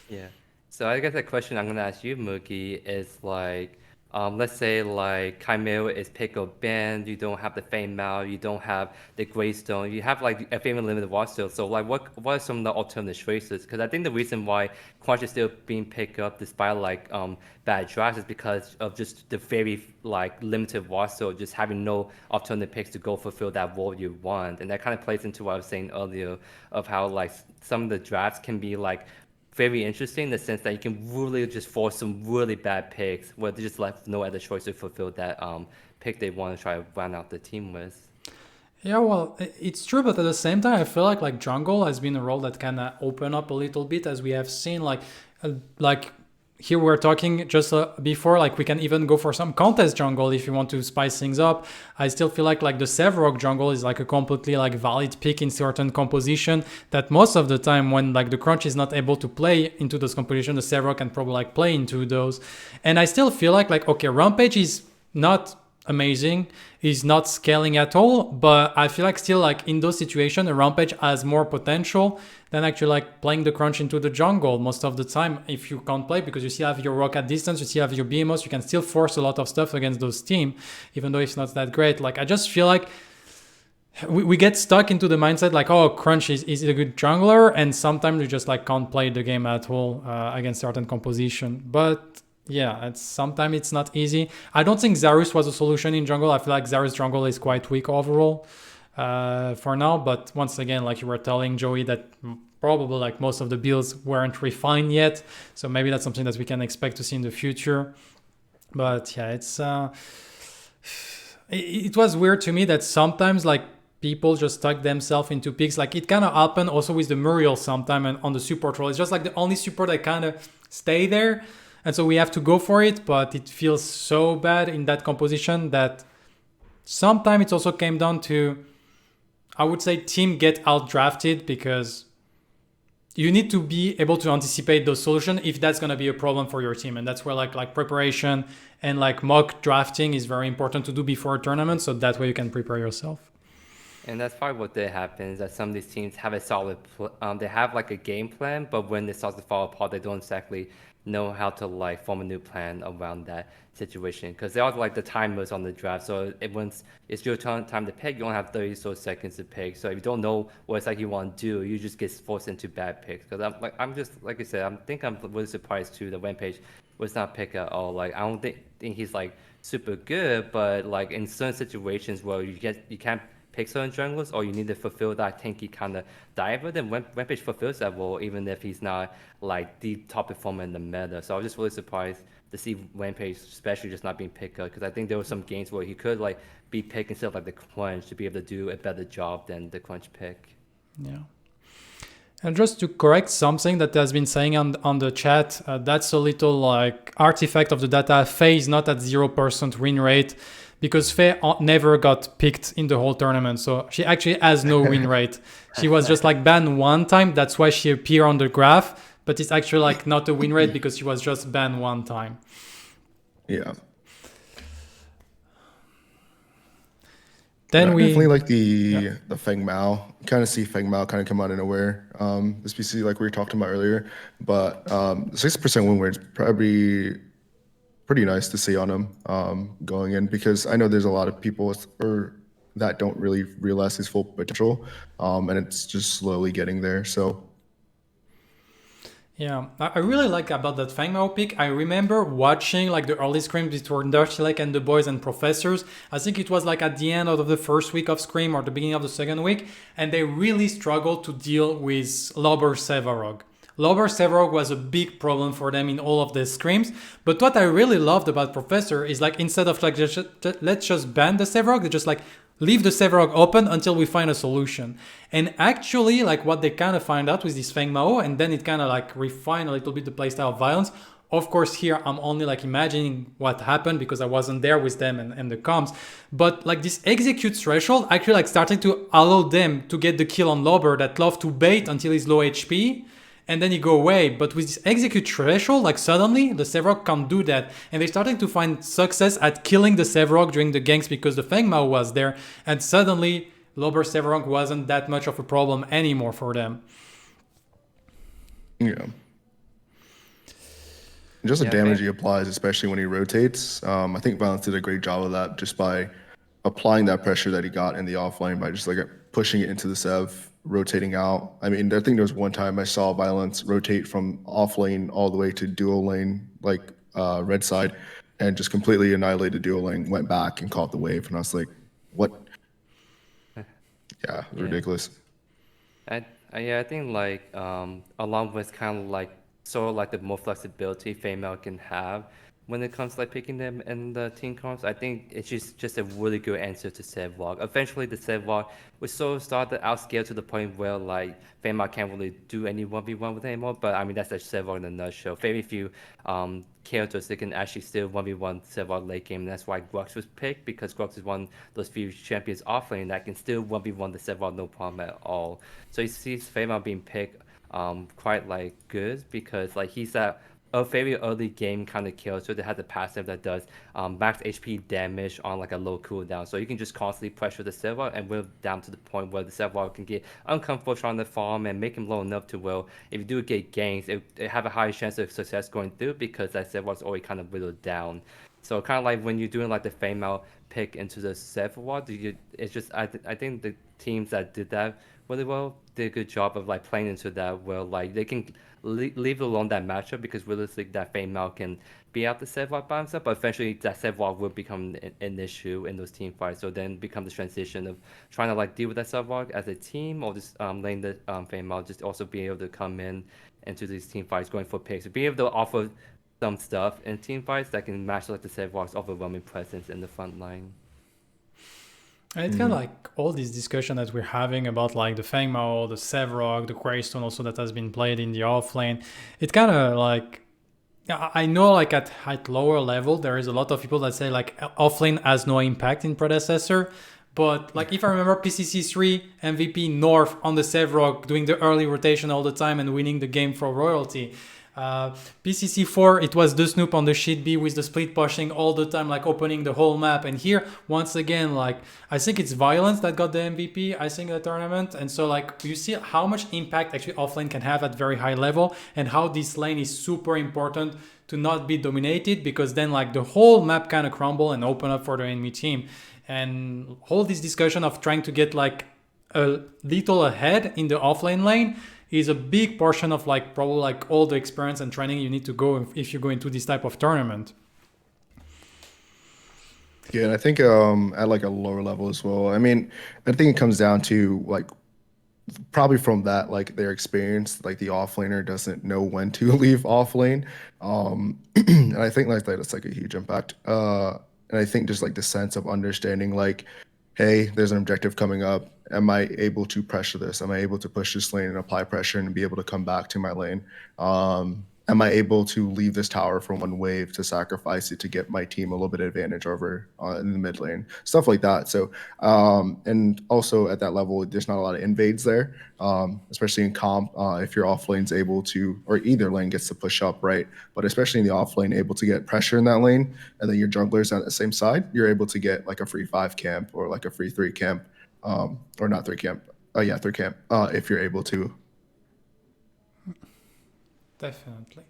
Yeah. So I guess the question I'm gonna ask you, Mugi, is like, let's say like Chimera is pick or ban, you don't have the Fame Mal, you don't have the Greystone, you have like a Fame limited roster. So like what are some of the alternative choices? Because I think the reason why Crunch is still being picked up despite like bad drafts is because of just the very like limited roster, just having no alternative picks to go fulfill that role you want. And that kind of plays into what I was saying earlier of how like some of the drafts can be like very interesting in the sense that you can really just force some really bad picks where they just left no other choice to fulfill that pick they want to try to round out the team with. Yeah, well, it's true, but at the same time, I feel like jungle has been a role that kind of open up a little bit, as we have seen. Like here we're talking just before, like we can even go for some contest jungle if you want to spice things up. I still feel like the Sevrog jungle is like a completely like valid pick in certain composition. That most of the time when like the crunch is not able to play into those composition, the Sevrog can probably like play into those. And I still feel like okay, Rampage is not amazing, is not scaling at all, but I feel like still like in those situations a Rampage has more potential than actually like playing the crunch into the jungle most of the time if you can't play, because you still have your rock at distance, you still have your BMOs, you can still force a lot of stuff against those team even though it's not that great. Like I just feel like we get stuck into the mindset like, oh, crunch is a good jungler, and sometimes you just like can't play the game at all against certain composition. But yeah, sometimes it's not easy. I don't think Zarus was a solution in jungle. I feel like Zarus jungle is quite weak overall for now. But once again, like you were telling Joey, that probably like most of the builds weren't refined yet. So maybe that's something that we can expect to see in the future. But yeah, it was weird to me that sometimes like people just stuck themselves into picks. Like it kind of happened also with the Muriel sometime and on the support role. It's just like the only support that kind of stay there. And so we have to go for it, but it feels so bad in that composition that sometimes it also came down to, I would say, team get outdrafted because you need to be able to anticipate those solutions if that's going to be a problem for your team. And that's where like preparation and like mock drafting is very important to do before a tournament. So that way you can prepare yourself. And that's probably what did happen is that some of these teams have a solid, they have like a game plan, but when it starts to fall apart, they don't exactly know how to like form a new plan around that situation. Because they also like the timers on the draft. So once it's your time to pick, you only have 30 so seconds to pick. So if you don't know what it's like you want to do, you just get forced into bad picks. Because I'm just, like I said, I'm really surprised too that Rampage was not picked at all. Like I don't think he's like super good, but like in certain situations where you can't pick certain junglers or you need to fulfill that tanky kind of diver, then Rampage fulfills that role even if he's not like the top performer in the meta. So I was just really surprised to see Rampage especially just not being picked up because I think there were some games where he could like be picked instead of like the Crunch to be able to do a better job than the Crunch pick. Yeah. And just to correct something that has been saying on the chat, that's a little like artifact of the data. Faye is not at 0% win rate because Faye never got picked in the whole tournament. So she actually has no win rate. She was just like banned one time. That's why she appeared on the graph. But it's actually like not a win rate because she was just banned one time. Yeah. Then we definitely like the Feng Mao. Kind of see Feng Mao kind of come out of nowhere. This PC like we were talking about earlier, but 6% win rate is probably pretty nice to see on him going in because I know there's a lot of people that don't really realize his full potential, and it's just slowly getting there. So. Yeah, I really like about that Fang Mao pick. I remember watching like the early scrims between Dirtylek and the boys and professors. I think it was like at the end of the first week of scrim or the beginning of the second week, and they really struggled to deal with Lober Sevarog. Lober Sevarog was a big problem for them in all of the scrims. But what I really loved about Professor is like instead of like let's just ban the Sevarog, they just like leave the Sevarog open until we find a solution. And actually, like what they kind of find out with this Feng Mao, and then it kind of like refine a little bit the playstyle of violence. Of course, here I'm only like imagining what happened because I wasn't there with them and the comms. But like this execute threshold actually like started to allow them to get the kill on Lober that love to bait until he's low HP. And then he go away. But with this execute threshold, like suddenly the Sevarog can't do that. And they're starting to find success at killing the Sevarog during the ganks because the Feng Mao was there. And suddenly Lober Sevarog wasn't that much of a problem anymore for them. Yeah. Just the damage he applies, especially when he rotates. I think Violence did a great job of that just by applying that pressure that he got in the offlane by just like pushing it into the Sev, rotating out. I mean, I think there was one time I saw Violence rotate from off lane all the way to dual lane, like red side, and just completely annihilated dual lane, went back and caught the wave. And I was like, what? Yeah, ridiculous. I think like along with kind of like sort of like the more flexibility female can have when it comes to like picking them in the team comps, I think it's just a really good answer to Sevlog. Eventually, the Sevlog was sort of started outscale to the point where like Female can't really do any 1v1 with it anymore. But I mean, that's a Sevlog in a nutshell. Very few characters that can actually still 1v1 Sevlog late game. And that's why Grux was picked, because Grux is one of those few champions offlane that can still 1v1 the Sevlog no problem at all. So he sees Female being picked quite like good because like he's that a very early game kind of kill, so that has a passive that does max HP damage on like a low cooldown. So you can just constantly pressure the server and we're down to the point where the server can get uncomfortable trying to farm and make him low enough to where if you do get ganks, it have a higher chance of success going through because that server is already kind of whittled down. So kind of like when you're doing like the female pick into the server, it's just I think the teams that did that really well did a good job of like playing into that where like they can leave alone that matchup because realistically that female can be out the Sevlog by himself, but eventually that Sevlog will become an issue in those team fights. So then become the transition of trying to like deal with that Sevlog as a team or just letting the female just also be able to come in into these team fights going for picks, being able to offer some stuff in team fights that can match like the Sevlog's overwhelming presence in the front line. And it's kind of like all this discussion that we're having about like the Fang Mao, the Sevrog, the Quarrystone also that has been played in the offlane. It kind of like, I know like at lower level, there is a lot of people that say like offlane has no impact in Predecessor. But like if I remember PCC 3 MVP North on the Sevrog doing the early rotation all the time and winning the game for royalty. PCC 4, it was the Snoop on the Sheet B with the split pushing all the time, like opening the whole map. And here, once again, like I think it's Violence that got the MVP, I think, the tournament. And so like you see how much impact actually offlane can have at very high level and how this lane is super important to not be dominated, because then like the whole map kind of crumble and open up for the enemy team. And all this discussion of trying to get like a little ahead in the offlane lane is a big portion of like probably like all the experience and training you need to go if you go into this type of tournament. Yeah, and I think at like a lower level as well. I mean, I think it comes down to like probably from that like their experience, like the offlaner doesn't know when to leave offlane. And I think like that's like a huge impact. And I think just like the sense of understanding like, hey, there's an objective coming up. Am I able to pressure this? Am I able to push this lane and apply pressure and be able to come back to my lane? Am I able to leave this tower for one wave to sacrifice it to get my team a little bit of advantage over in the mid lane? Stuff like that. So, and also at that level, there's not a lot of invades there, especially in comp. If your off lane's able to, or either lane gets to push up, right? But especially in the off lane, able to get pressure in that lane, and then your jungler's on the same side, you're able to get like a free 5 camp or like a free 3 camp, or not 3 camp. Oh yeah, 3 camp. If you're able to. Definitely.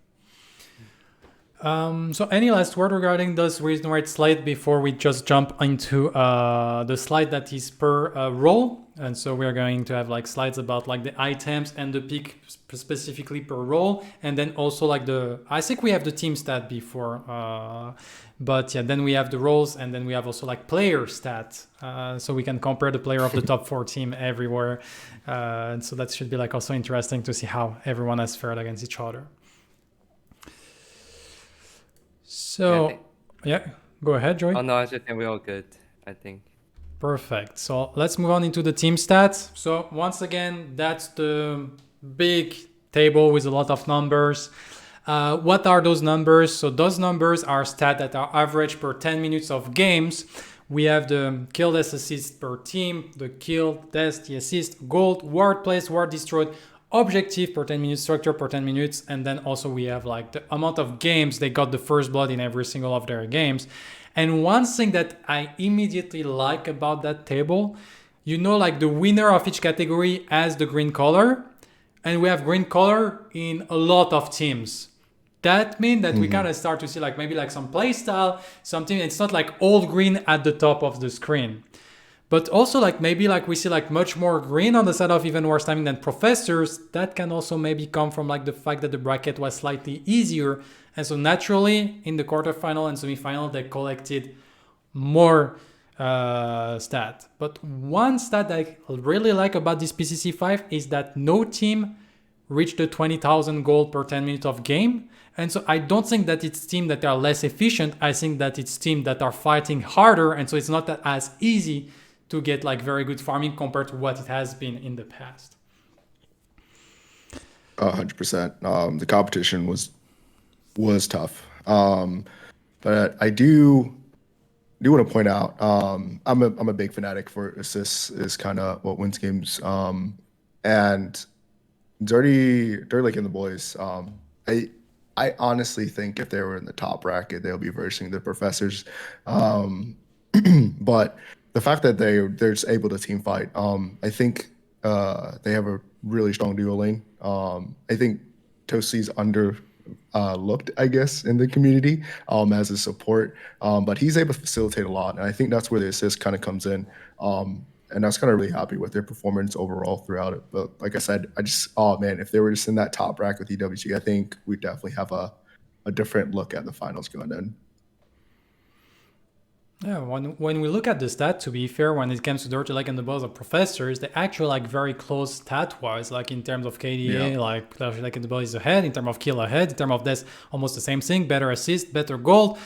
So any last word regarding those reason where it's late before we just jump into the slide that is per role? And so we're going to have like slides about like the items and the pick specifically per role, and then also like I think we have the team stat before, but yeah, then we have the roles, and then we have also like player stat, so we can compare the player of the top 4 team everywhere, and so that should be like also interesting to see how everyone has fared against each other. So yeah, go ahead, Joey. Oh no, I just think we're all good, I think. Perfect. So let's move on into the team stats. So once again, that's the big table with a lot of numbers. What are those numbers? So those numbers are stats that are average per 10 minutes of games. We have the kill, death, assist per team, the kill, death, the assist, gold, ward placed, ward destroyed, objective per 10 minutes, structure per 10 minutes, and then also we have like the amount of games they got the first blood in every single of their games. And one thing that I immediately like about that table, you know, like the winner of each category has the green color, and we have green color in a lot of teams. That means that we kind of start to see like maybe like some play style, something. It's not like all green at the top of the screen. But also like maybe like we see like much more green on the side of even worse timing than professors. That can also maybe come from like the fact that the bracket was slightly easier. And so naturally in the quarterfinal and semifinal, they collected more stat. But one stat that I really like about this PCC 5 is that no team reached the 20,000 gold per 10 minutes of game. And so I don't think that it's teams that are less efficient. I think that it's teams that are fighting harder. And so it's not that as easy to get like very good farming compared to what it has been in the past. 100%. The competition was tough. But I do want to point out, I'm a big fanatic for assists is kind of what wins games. And Dirty Lake and the boys, I honestly think if they were in the top bracket, they'll be versing the professors. But the fact that they're just able to team fight, I think they have a really strong duo lane. I think Toasty's looked, I guess, in the community as a support, but he's able to facilitate a lot, and I think that's where the assist kind of comes in. And I was kind of really happy with their performance overall throughout it. But like I said, oh man, if they were just in that top bracket with EWG, I think we'd definitely have a different look at the finals going in. Yeah, when we look at the stat, to be fair, when it comes to Dirty Lake and the Boys of Professors, they actually like very close stat-wise, like in terms of KDA, like Dirty Lake and the Boys ahead, in terms of kill ahead, in terms of this, almost the same thing, better assist, better gold.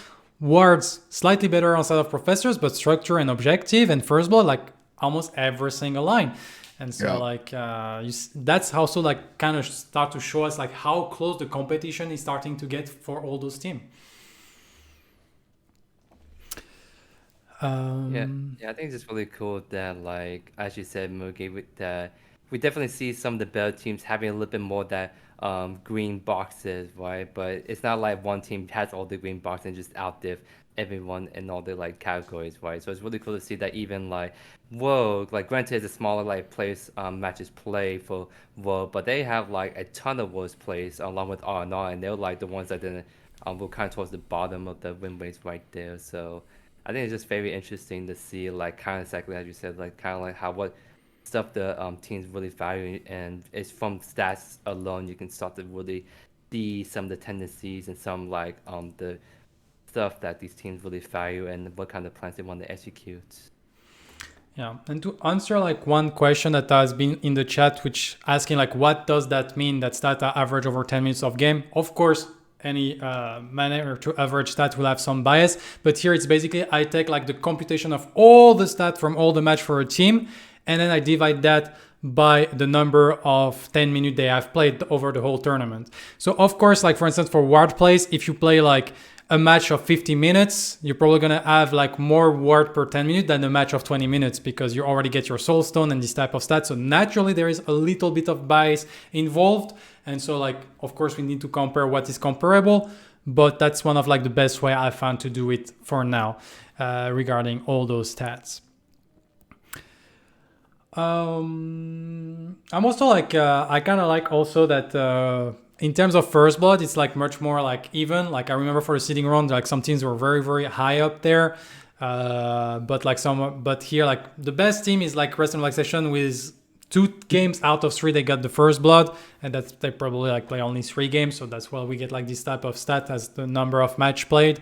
Wards slightly better on side of Professors, but structure and objective and first blood like almost every single line. And so like that's also like kind of start to show us like how close the competition is starting to get for all those teams. Yeah, I think it's just really cool that, like as you said, Mugi, with that we definitely see some of the better teams having a little bit more that green boxes, right? But it's not like one team has all the green boxes and just outdiv everyone in all the like categories, right? So it's really cool to see that even like World, like granted it's a smaller like place matches play for World, but they have like a ton of Worlds plays along with R&R, and they're like the ones that didn't were kind of towards the bottom of the win rates right there. So I think it's just very interesting to see, like, kind of exactly as you said, like, kind of like how what stuff the teams really value, and it's from stats alone you can start to really see some of the tendencies and some like the stuff that these teams really value and what kind of plans they want to execute. Yeah, and to answer like one question that has been in the chat, which asking like, what does that mean that stat average over 10 minutes of game? Of course, any manner to average stat will have some bias, but here it's basically I take like the computation of all the stats from all the match for a team, and then I divide that by the number of 10 minutes they have played over the whole tournament. So of course, like for instance, for ward plays, if you play like a match of 50 minutes, you're probably gonna have like more ward per 10 minutes than a match of 20 minutes because you already get your soul stone and this type of stats. So naturally there is a little bit of bias involved. And so like, of course we need to compare what is comparable, but that's one of like the best way I found to do it for now regarding all those stats. I'm also like, I kind of like also that in terms of first blood, it's like much more like even. Like I remember for the seeding round, like some teams were very, very high up there. But here, like the best team is like Rest and Relaxation with 2 games out of 3 they got the first blood, and that's they probably like play only 3 games, so that's why we get like this type of stat as the number of match played.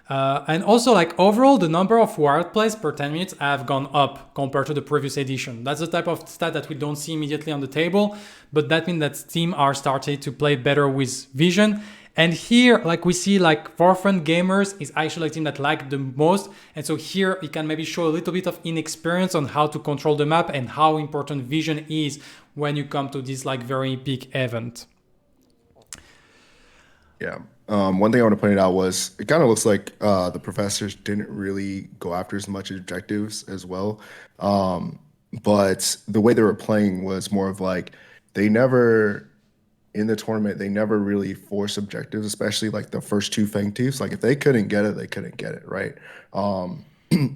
And also like overall the number of ward plays per 10 minutes have gone up compared to the previous edition. That's the type of stat that we don't see immediately on the table, but that means that teams are starting to play better with vision. And here, like we see, like Forefront Gamers is actually a team that like the most. And so here you can maybe show a little bit of inexperience on how to control the map and how important vision is when you come to this like very big event. Yeah. One thing I want to point out was it kind of looks like the professors didn't really go after as much objectives as well. But the way they were playing was more of like they never in the tournament, they never really forced objectives, especially like the first 2 Fang Tooths. Like if they couldn't get it, they couldn't get it, right?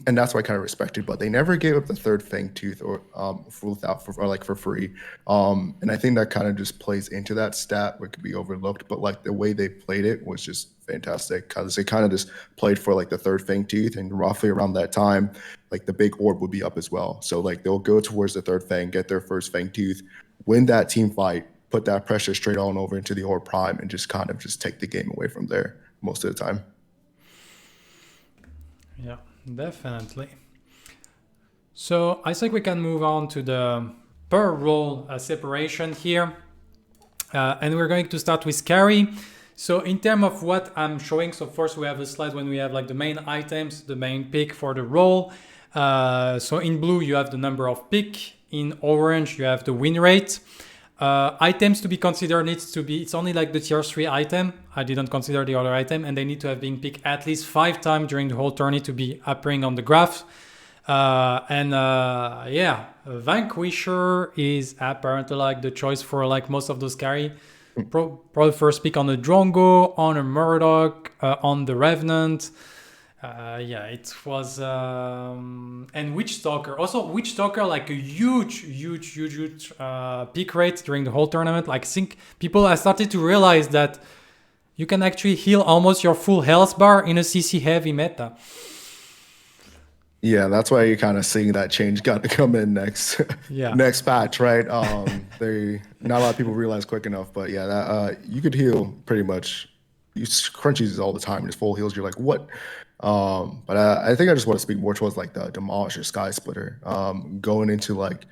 And that's what I kind of respected. But they never gave up the 3rd Fang Tooth or for free. And I think that kind of just plays into that stat where it could be overlooked. But like the way they played it was just fantastic because they kind of just played for like the 3rd Fang Tooth, and roughly around that time, like the big orb would be up as well. So like they'll go towards the 3rd Fang, get their first Fang Tooth, win that team fight, put that pressure straight on over into the orb prime, and just kind of just take the game away from there most of the time. Yeah, definitely. So I think we can move on to the per role separation here. And we're going to start with carry. So in terms of what I'm showing, so first we have a slide when we have like the main items, the main pick for the role. So in blue, you have the number of pick. In orange, you have the win rate. Items to be considered needs to be, it's only like the tier 3 item. I didn't consider the other item, and they need to have been picked at least 5 times during the whole tourney to be appearing on the graph. Yeah, Vanquisher is apparently like the choice for like most of those carry. Probably first pick on the Drongo, on a Murdoch, on the Revenant. Yeah, it was, and Witch Stalker. Also, Witch Stalker, like a huge peak rate during the whole tournament. Like, I think people have started to realize that you can actually heal almost your full health bar in a CC heavy meta. Yeah, that's why you're kind of seeing that change got to come in next next patch, right? They not a lot of people realize quick enough, but yeah, that you could heal pretty much. You crunchies all the time, just full heals. You're like, what? But I think I just want to speak more towards like the Demolisher Sky Splitter. Going into like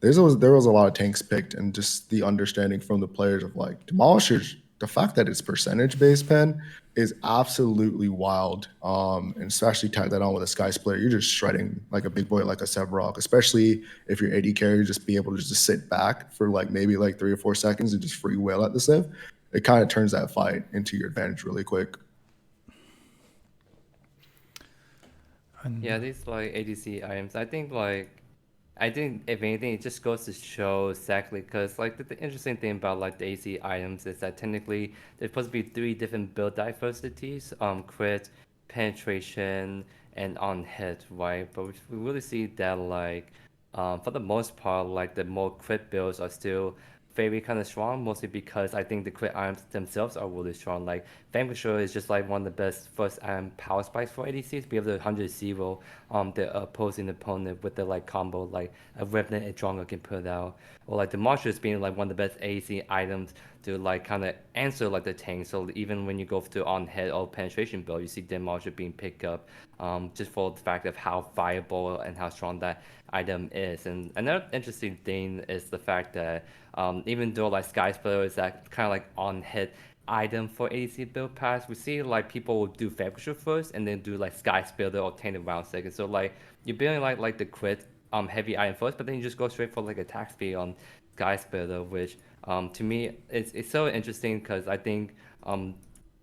there was a lot of tanks picked, and just the understanding from the players of like Demolishers the fact that it's percentage based pen is absolutely wild. And especially tag that on with a Sky Splitter, you're just shredding like a big boy like a Sevarog, especially if you're AD carry, just be able to just sit back for like maybe like 3 or 4 seconds and just free whale at the Civ. It kind of turns that fight into your advantage really quick. Yeah, these like ADC items, I think if anything, it just goes to show exactly because like the interesting thing about like the AC items is that technically there's supposed to be 3 different build diversities: crit, penetration, and on hit, right? But we really see that like for the most part, like the more crit builds are still very kind of strong, mostly because I think the crit items themselves are really strong. Like Vanquisher is just like one of the best first item power spikes for ADCs. Be able to 100-0 the opposing opponent with the like combo like a Revenant and Drongo can put out. Or like the Marshals being like one of the best ADC items to like kind of answer like the tank. So even when you go to on hit or penetration build, you see the Marshal being picked up just for the fact of how viable and how strong that item is. And another interesting thing is the fact that even though like Sky Splitter is that kind of like on hit item for ADC build pass, we see like people will do Vanquisher first and then do like Sky Splitter or Tainted Round second. So like you're building like the crit heavy item first, but then you just go straight for like attack speed on Sky Splitter, which to me it's so interesting because I think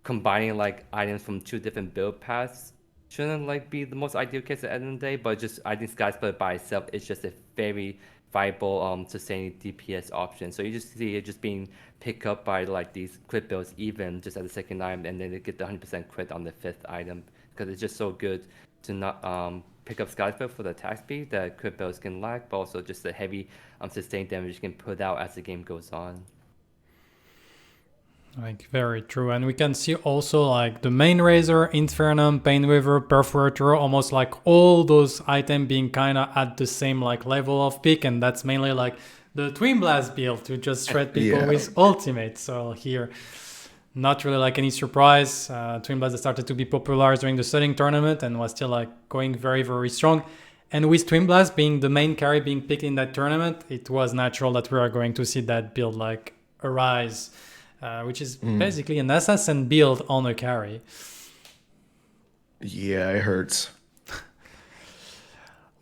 combining like items from 2 different build paths shouldn't like be the most ideal case at the end of the day, but just I think Sky Splitter by itself is just a very viable sustaining DPS option. So you just see it just being picked up by like these crit builds even just at the second item, and then they get the 100% crit on the 5th item because it's just so good to not pick up Sky Splitter for the attack speed that crit builds can lack, but also just the heavy sustained damage you can put out as the game goes on. Like very true, and we can see also like the main razor, Infernum, Painweaver, Perforator, almost like all those items being kind of at the same like level of peak, and that's mainly like the Twin Blast build to just shred people with ultimate. So here, not really like any surprise. Twin Blast started to be popular during the setting tournament and was still like going very very strong. And with Twin Blast being the main carry being picked in that tournament, it was natural that we are going to see that build like arise. Which is basically an assassin build on a carry. Yeah, it hurts.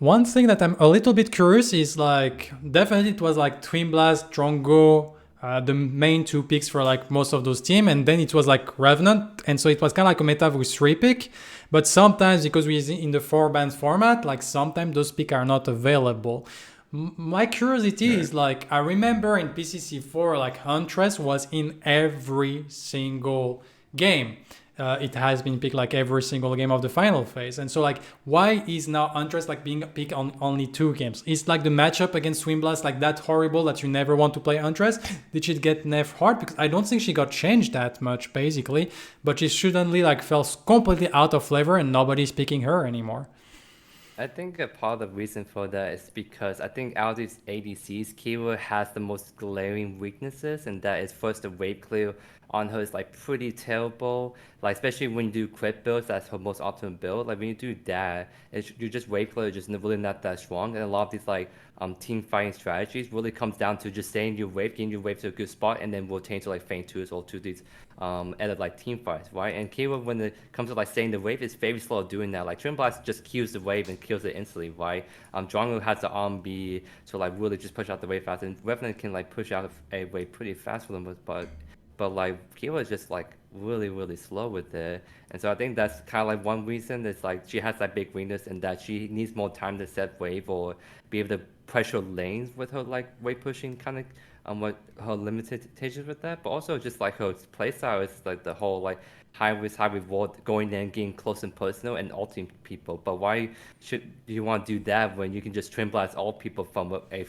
One thing that I'm a little bit curious is like, definitely it was like Twin Blast, Drongo, the main 2 picks for like most of those teams. And then it was like Revenant. And so it was kind of like a meta with 3 pick. But sometimes because we're in the 4-band format, like sometimes those picks are not available. My curiosity is like, I remember in PCC 4, like Huntress was in every single game. It has been picked like every single game of the final phase. And so like, why is now Huntress like being picked on only 2 games? Is like the matchup against Twin Blast like that horrible that you never want to play Huntress? Did she get nerfed hard? Because I don't think she got changed that much basically, but she suddenly like fell completely out of flavor and nobody's picking her anymore. I think a part of the reason for that is because I think out of these ADCs, Kira has the most glaring weaknesses, and that is first the wave clear on her is like pretty terrible. Like especially when you do crit builds, that's her most optimal build. Like when you do that, you just wave clear just really not that strong, and a lot of these like team fighting strategies really comes down to just staying your wave, getting your wave to a good spot, and then rotating to like feint twos or to these edit like team fights, right? And Kira, when it comes to like staying the wave, is very slow at doing that. Like Twin Blast just kills the wave and kills it instantly, right? Drongo has the RMB to like really just push out the wave fast, and Revenant can like push out a wave pretty fast for them, but like Kira is just like really slow with it. And so I think that's kind of like one reason is like she has that big weakness and that she needs more time to set wave or be able to pressure lanes with her like wave pushing kind of what her limitations with that, but also just like her playstyle is like the whole like high risk high reward going there and getting close and personal and ulting people. But why should you want to do that when you can just Twin Blast all people from a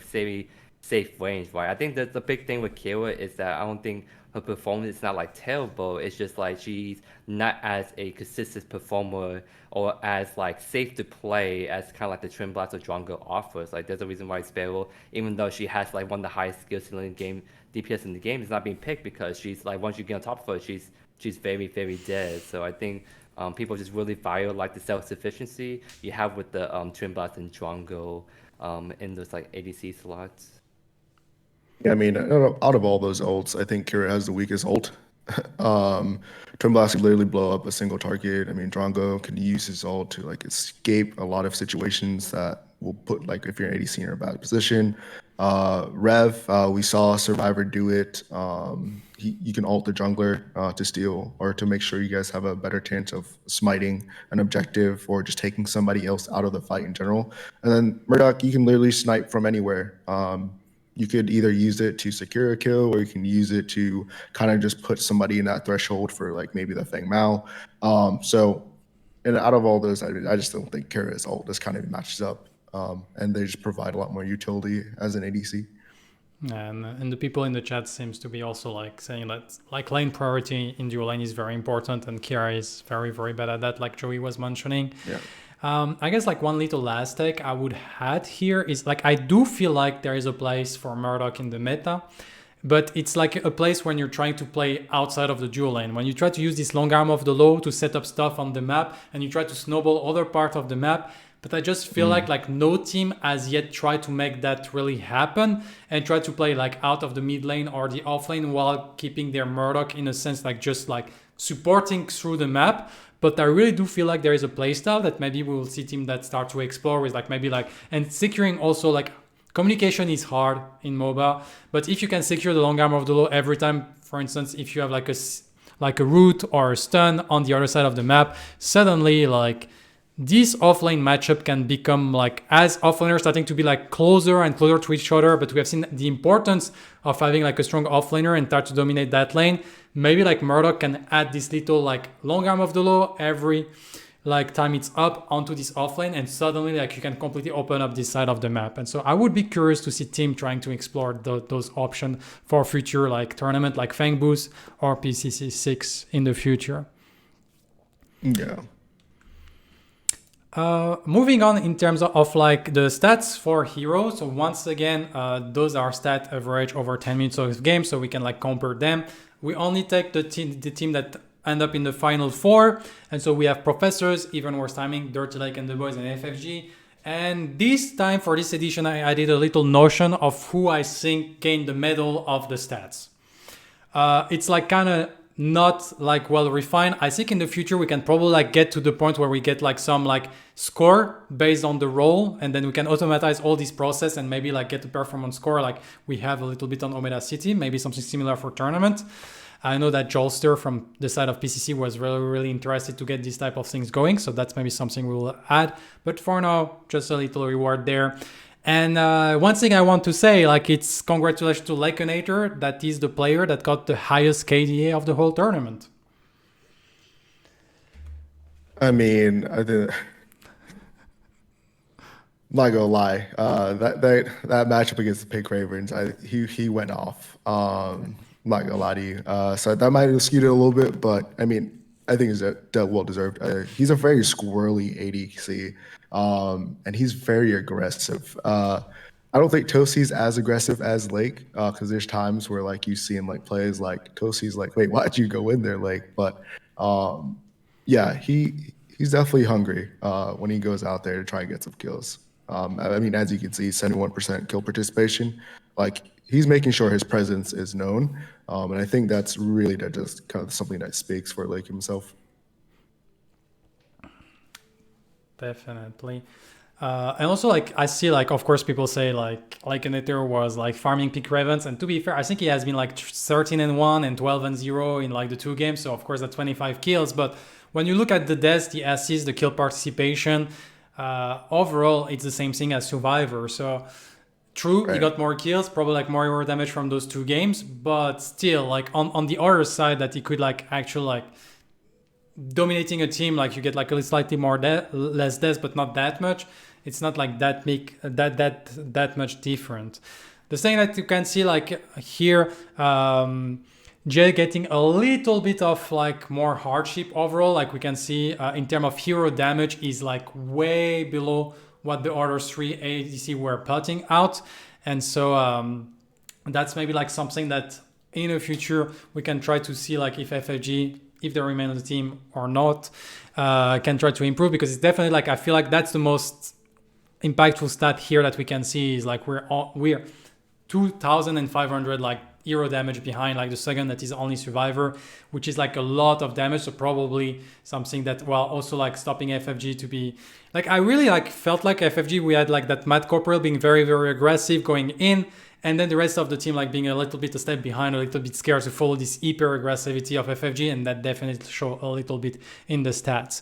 safe range, right? I think that the big thing with Kira is that I don't think her performance is not like terrible. It's just like she's not as a consistent performer or as like safe to play as kind of like the Twin Blast or Drongo offers. Like there's a reason why Sparrow, even though she has like one of the highest skill ceiling game DPS in the game, is not being picked because she's like once you get on top of her, she's very dead. So I think people just really value like the self-sufficiency you have with the Twin Blast and Drongo in those like ADC slots. Yeah, I mean, out of all those ults, I think Kira has the weakest ult. Twin Blast can literally blow up a single target. I mean, Drongo can use his ult to like escape a lot of situations that will put like if you're an ADC in a bad position. Rev, we saw Survivor do it. You can ult the jungler to steal or to make sure you guys have a better chance of smiting an objective or just taking somebody else out of the fight in general. And then Murdoch, you can literally snipe from anywhere. You could either use it to secure a kill or you can use it to kind of just put somebody in that threshold for like maybe the Feng Mao. And out of all those, I just don't think Kara's ult just kind of matches up. And they just provide a lot more utility as an ADC. And the people in the chat seems to be also like saying that like lane priority in dual lane is very important, and Kira is very, very bad at that, like Joey was mentioning. Yeah. I guess like one little last take I would add here is like I do feel like there is a place for Murdoch in the meta, but it's like a place when you're trying to play outside of the dual lane. When you try to use this long arm of the law to set up stuff on the map and you try to snowball other part of the map. But I just feel like no team has yet tried to make that really happen and try to play like out of the mid lane or the off lane while keeping their Murdoch in a sense like just like supporting through the map. But I really do feel like there is a playstyle that maybe we will see team that start to explore with like maybe like, and securing also like communication is hard in MOBA, but if you can secure the long arm of the law every time, for instance, if you have like a root or a stun on the other side of the map, suddenly like this offlane matchup can become like as offlaners starting to be like closer and closer to each other, but we have seen the importance of having like a strong offlaner and start to dominate that lane. Maybe like Murdoch can add this little like long arm of the law every like time it's up onto this offlane, and suddenly like you can completely open up this side of the map. And so I would be curious to see team trying to explore those options for future like tournament like Fang Boost or PCC 6 in the future. Yeah. Moving on in terms of like the stats for heroes. So once again, those are stat average over 10 minutes of game, so we can like compare them. We only take the team that end up in the final four. And so we have Professors, Even Worse Timing, Dirty Lake and the Boys, and FFG. And this time for this edition, I did a little notion of who I think gained the medal of the stats. It's like kind of not like well refined. I think in the future we can probably like get to the point where we get like some like score based on the role, and then we can automatize all this process and maybe like get a performance score like we have a little bit on Omeda City, maybe something similar for tournament. I know that JoeYoursTruly from the side of PCC was really interested to get these type of things going, so that's maybe something we will add. But for now, just a little reward there. And one thing I want to say, like it's congratulations to Lakenator, that is the player that got the highest KDA of the whole tournament. I mean, I think, not gonna lie, that matchup against the Pink Ravens, he went off. Not gonna lie to you. So that might have skewed it a little bit, but I mean, I think it's well deserved. He's a very squirrely ADC, and he's very aggressive. I don't think Tosi's as aggressive as Lake, because there's times where like you see him like plays like Tosi's like, wait, why'd you go in there, Lake? But yeah, he's definitely hungry when he goes out there to try and get some kills. I mean, as you can see, 71% kill participation. Like he's making sure his presence is known, and I think that's really just kind of something that speaks for Lake himself. Definitely. And also like I see like of course people say like Lakenator was like farming Peak Ravens, and to be fair I think he has been like 13-1 and 12-0 in like the 2 games, so of course that's 25 kills. But when you look at the deaths, the assists, the kill participation, overall it's the same thing as Survivor. So true, right. He got more kills, probably like more damage from those 2 games, but still like on the other side that he could like actually like dominating a team, like you get like a slightly more less deaths, but not that much. It's not like that much different. The thing that you can see like here, Jay getting a little bit of like more hardship overall. Like we can see in terms of hero damage is like way below what the other 3 ADC were putting out. And so that's maybe like something that in the future we can try to see like if FFG, if they remain on the team or not, can try to improve, because it's definitely like I feel like that's the most impactful stat here that we can see is like we're 2,500 like hero damage behind, like the second that is only survivor, which is like a lot of damage. So probably something that, while also like stopping FFG to be like, I really like felt like FFG, we had like that Matt Corporal being very, very aggressive going in, and then the rest of the team like being a little bit a step behind, a little bit scared to follow this hyper aggressivity of FFG, and that definitely show a little bit in the stats.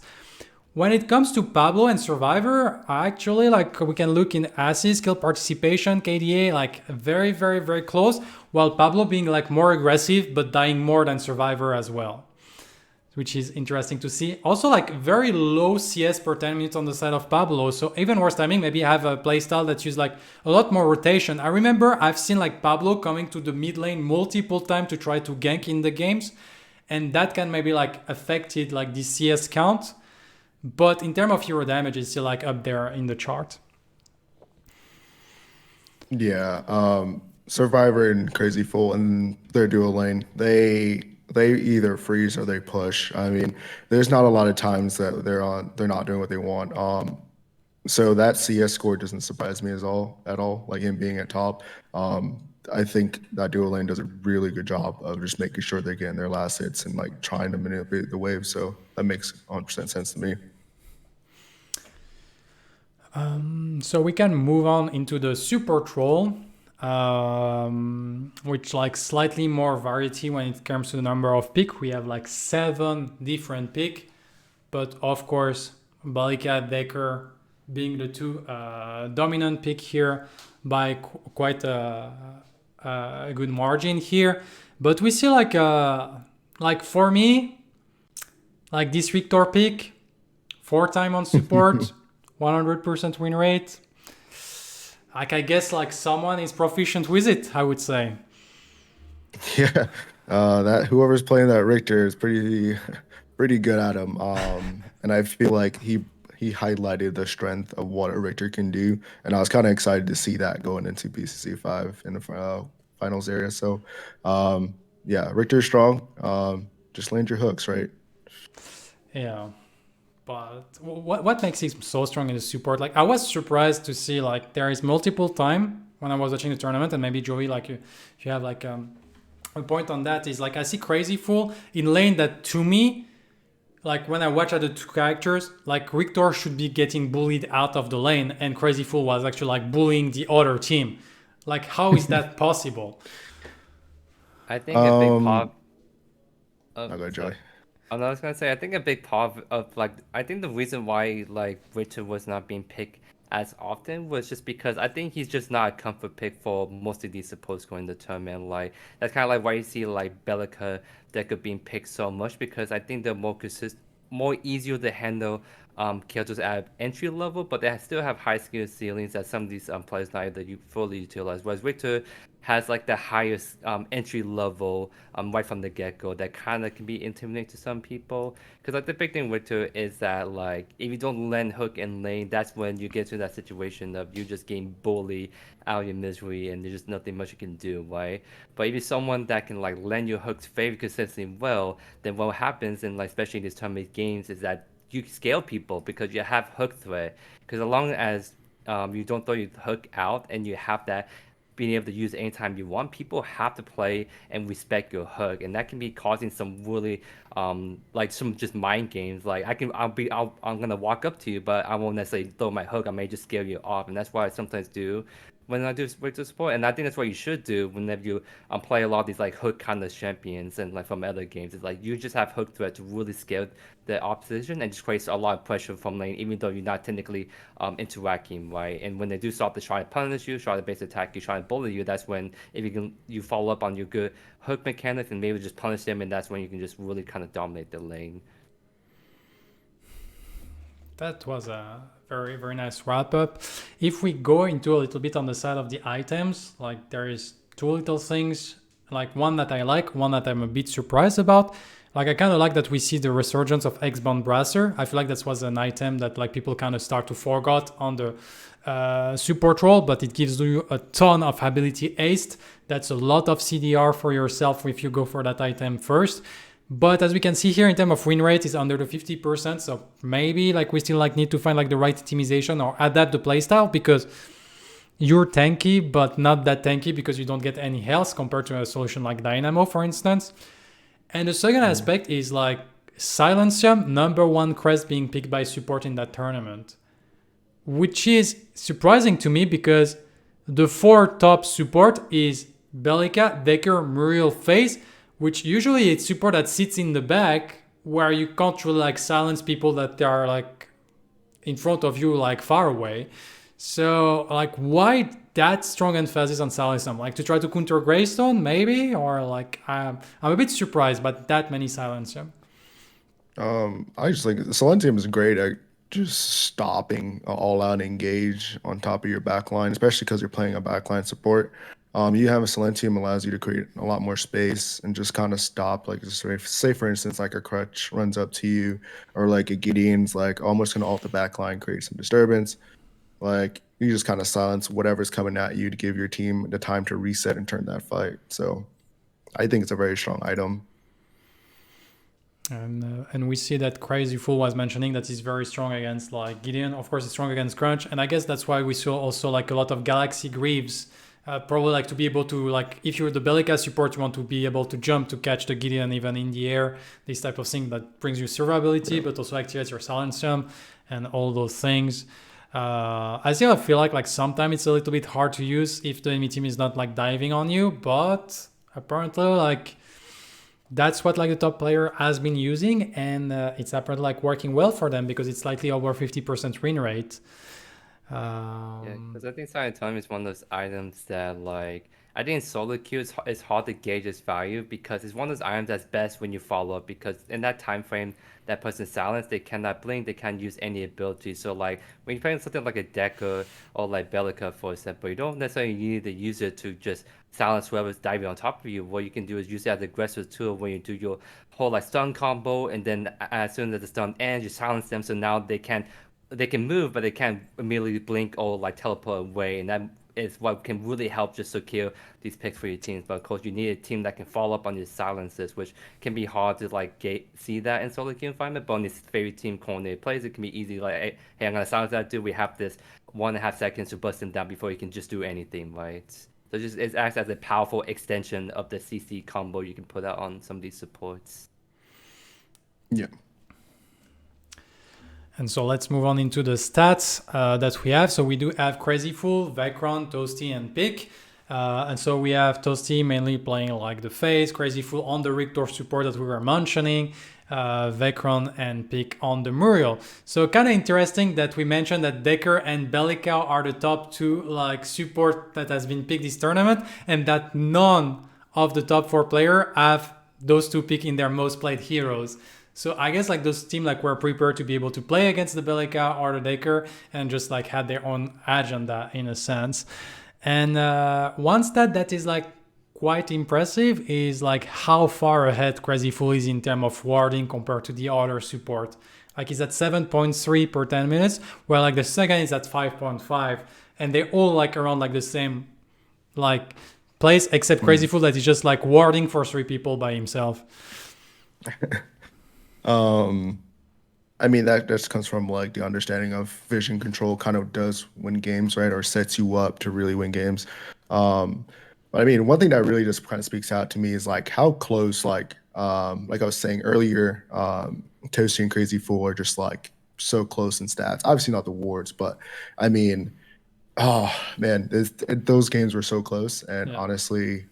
When it comes to Pablo and Survivor, actually, like we can look in assist, kill participation, KDA, like very, very, very close, while Pablo being like more aggressive, but dying more than Survivor as well, which is interesting to see. Also, like very low CS per 10 minutes on the side of Pablo. So even worse timing, maybe have a playstyle that use like a lot more rotation. I remember I've seen like Pablo coming to the mid lane multiple times to try to gank in the games, and that can maybe like affected like the CS count. But in terms of hero damage, it's still like up there in the chart. Yeah, Survivor and Crazy Fool and their dual lane, they either freeze or they push. I mean, there's not a lot of times that they're not doing what they want. So that CS score doesn't surprise me at all. Like him being at top. I think that dual lane does a really good job of just making sure they're getting their last hits and like trying to manipulate the wave. So that makes 100% sense to me. So we can move on into the Super Troll, which like slightly more variety when it comes to the number of pick. We have like 7 different pick, but of course, Balika, Decker being the 2 dominant pick here by quite a good margin here. But we see like for me, like this Victor pick, 4 time on support. 100% win rate. Like I guess like someone is proficient with it, I would say. Yeah, that whoever's playing that Richter is pretty good at him. And I feel like he highlighted the strength of what a Richter can do, and I was kind of excited to see that going into PCC 5 in the finals area. So, yeah, Richter's strong. Just land your hooks, right? Yeah. But what makes him so strong in the support? Like I was surprised to see like there is multiple time when I was watching the tournament, and maybe Joey, like if you have like a point on that, is like I see Crazy Fool in lane that to me, like when I watch at the 2 characters, like Richter should be getting bullied out of the lane, and Crazy Fool was actually like bullying the other team. Like how is that possible? I think a big part. I'll go, Joey. I was gonna say, I think a big part of like, I think the reason why like Richard was not being picked as often was just because I think he's just not a comfort pick for most of these supports going to the tournament. Like that's kind of like why you see like Belica, Decker being picked so much, because I think they're more easier to handle characters at entry level, but they still have high skill ceilings that some of these players not that you fully utilize. Whereas Victor has like the highest entry level right from the get-go that kind of can be intimidating to some people. Because like the big thing with Victor is that like if you don't land hook in lane, that's when you get to that situation of you just getting bullied out of your misery and there's just nothing much you can do, right? But if you're someone that can like land your hooks very consistently well, then what happens in like especially in these tournament games is that you scale people because you have hook threat. Because as long as you don't throw your hook out and you have that being able to use it anytime you want, people have to play and respect your hook, and that can be causing some really like some just mind games. Like I'm gonna walk up to you, but I won't necessarily throw my hook. I may just scare you off, and that's what I sometimes do when I do Victor support. And I think that's what you should do whenever you play a lot of these like hook kind of champions and like from other games. It's like you just have hook threat to really scare the opposition and just creates a lot of pressure from lane, even though you're not technically interacting, right? And when they do start to try to punish you, try to base attack you, try to bully you, that's when if you follow up on your good hook mechanics and maybe just punish them, and that's when you can just really kind of dominate the lane. That was a very, very nice wrap up. If we go into a little bit on the side of the items, like there is 2 little things, like one that I like, one that I'm a bit surprised about. Like I kind of like that we see the resurgence of X-Bound Brasser. I feel like that was an item that like people kind of start to forget on the support role, but it gives you a ton of ability haste. That's a lot of CDR for yourself if you go for that item first. But as we can see here, in terms of win rate, is under the 50%. So maybe like we still like need to find like the right optimization or adapt the playstyle, because you're tanky, but not that tanky because you don't get any health compared to a solution like Dynamo, for instance. And the second aspect is like Silencium, number one crest being picked by support in that tournament, which is surprising to me because the 4 top support is Bellica, Decker, Muriel, FaZe, which usually it's support that sits in the back where you can't really like silence people that are like in front of you, like far away. So like why that strong emphasis on Silencium? Like to try to counter Greystone maybe? Or like I'm a bit surprised by that many Silencium. I just think Silentium is great at just stopping an all-out engage on top of your backline, especially because you're playing a backline support. You have a Silentium allows you to create a lot more space and just kind of stop, like just say for instance, like a Crutch runs up to you, or like a Gideon's like almost gonna ult the backline, create some disturbance. Like you just kind of silence whatever's coming at you to give your team the time to reset and turn that fight. So I think it's a very strong item. And we see that Crazy Fool was mentioning that he's very strong against like Gideon. Of course, he's strong against Crunch, and I guess that's why we saw also like a lot of Galaxy Greaves. Probably like to be able to like if you're the Bellica support, you want to be able to jump to catch the Gideon even in the air. This type of thing that brings you survivability, but also activates your Silencium and all those things. I still feel like sometimes it's a little bit hard to use if the enemy team is not like diving on you, but apparently like that's what like the top player has been using, and it's apparently like working well for them because it's slightly over 50% win rate. Yeah, because I think Silent Time is one of those items that like I think in solo queue it's hard to gauge its value because it's one of those items that's best when you follow up, because in that time frame that person's silence, they cannot blink, they can't use any ability. So like when you're playing something like a Decker or like Bellica, for example, you don't necessarily need to use it to just silence whoever's diving on top of you. What you can do is use it as an aggressive tool when you do your whole like stun combo, and then as soon as the stun ends, you silence them, so now they can move, but they can't immediately blink or like teleport away, and that is what can really help just secure these picks for your teams. But of course, you need a team that can follow up on your silences, which can be hard to like see that in solo queue environment. But on this favorite team coordinated plays, it can be easy. Like, hey, I'm gonna silence that dude. We have this 1.5 seconds to bust him down before he can just do anything, right? So it acts as a powerful extension of the CC combo you can put out on some of these supports. Yeah. And so let's move on into the stats that we have. So we do have Crazy Fool, Vecron, Toasty, and Pick. And so we have Toasty mainly playing like the FaZe, Crazy Fool on the Rictor support that we were mentioning, Vecron and Pick on the Muriel. So kind of interesting that we mentioned that Decker and Bellica are the top 2 like support that has been picked this tournament, and that none of the top 4 players have those 2 pick in their most played heroes. So I guess like those teams like were prepared to be able to play against the Bellica or the Decker and just like had their own agenda in a sense. And one stat that is like quite impressive is like how far ahead Crazy Fool is in terms of warding compared to the other support. Like he's at 7.3 per 10 minutes, while like the second is at 5.5, and they're all like around like the same like place except Crazy Fool that is just like warding for 3 people by himself. I mean that just comes from like the understanding of vision control kind of does win games, right? Or sets you up to really win games. But I mean, one thing that really just kind of speaks out to me is like how close, like I was saying earlier, Toasty and Crazy Fool are just like so close in stats. Obviously not the wards, but I mean, oh man, those games were so close, and honestly,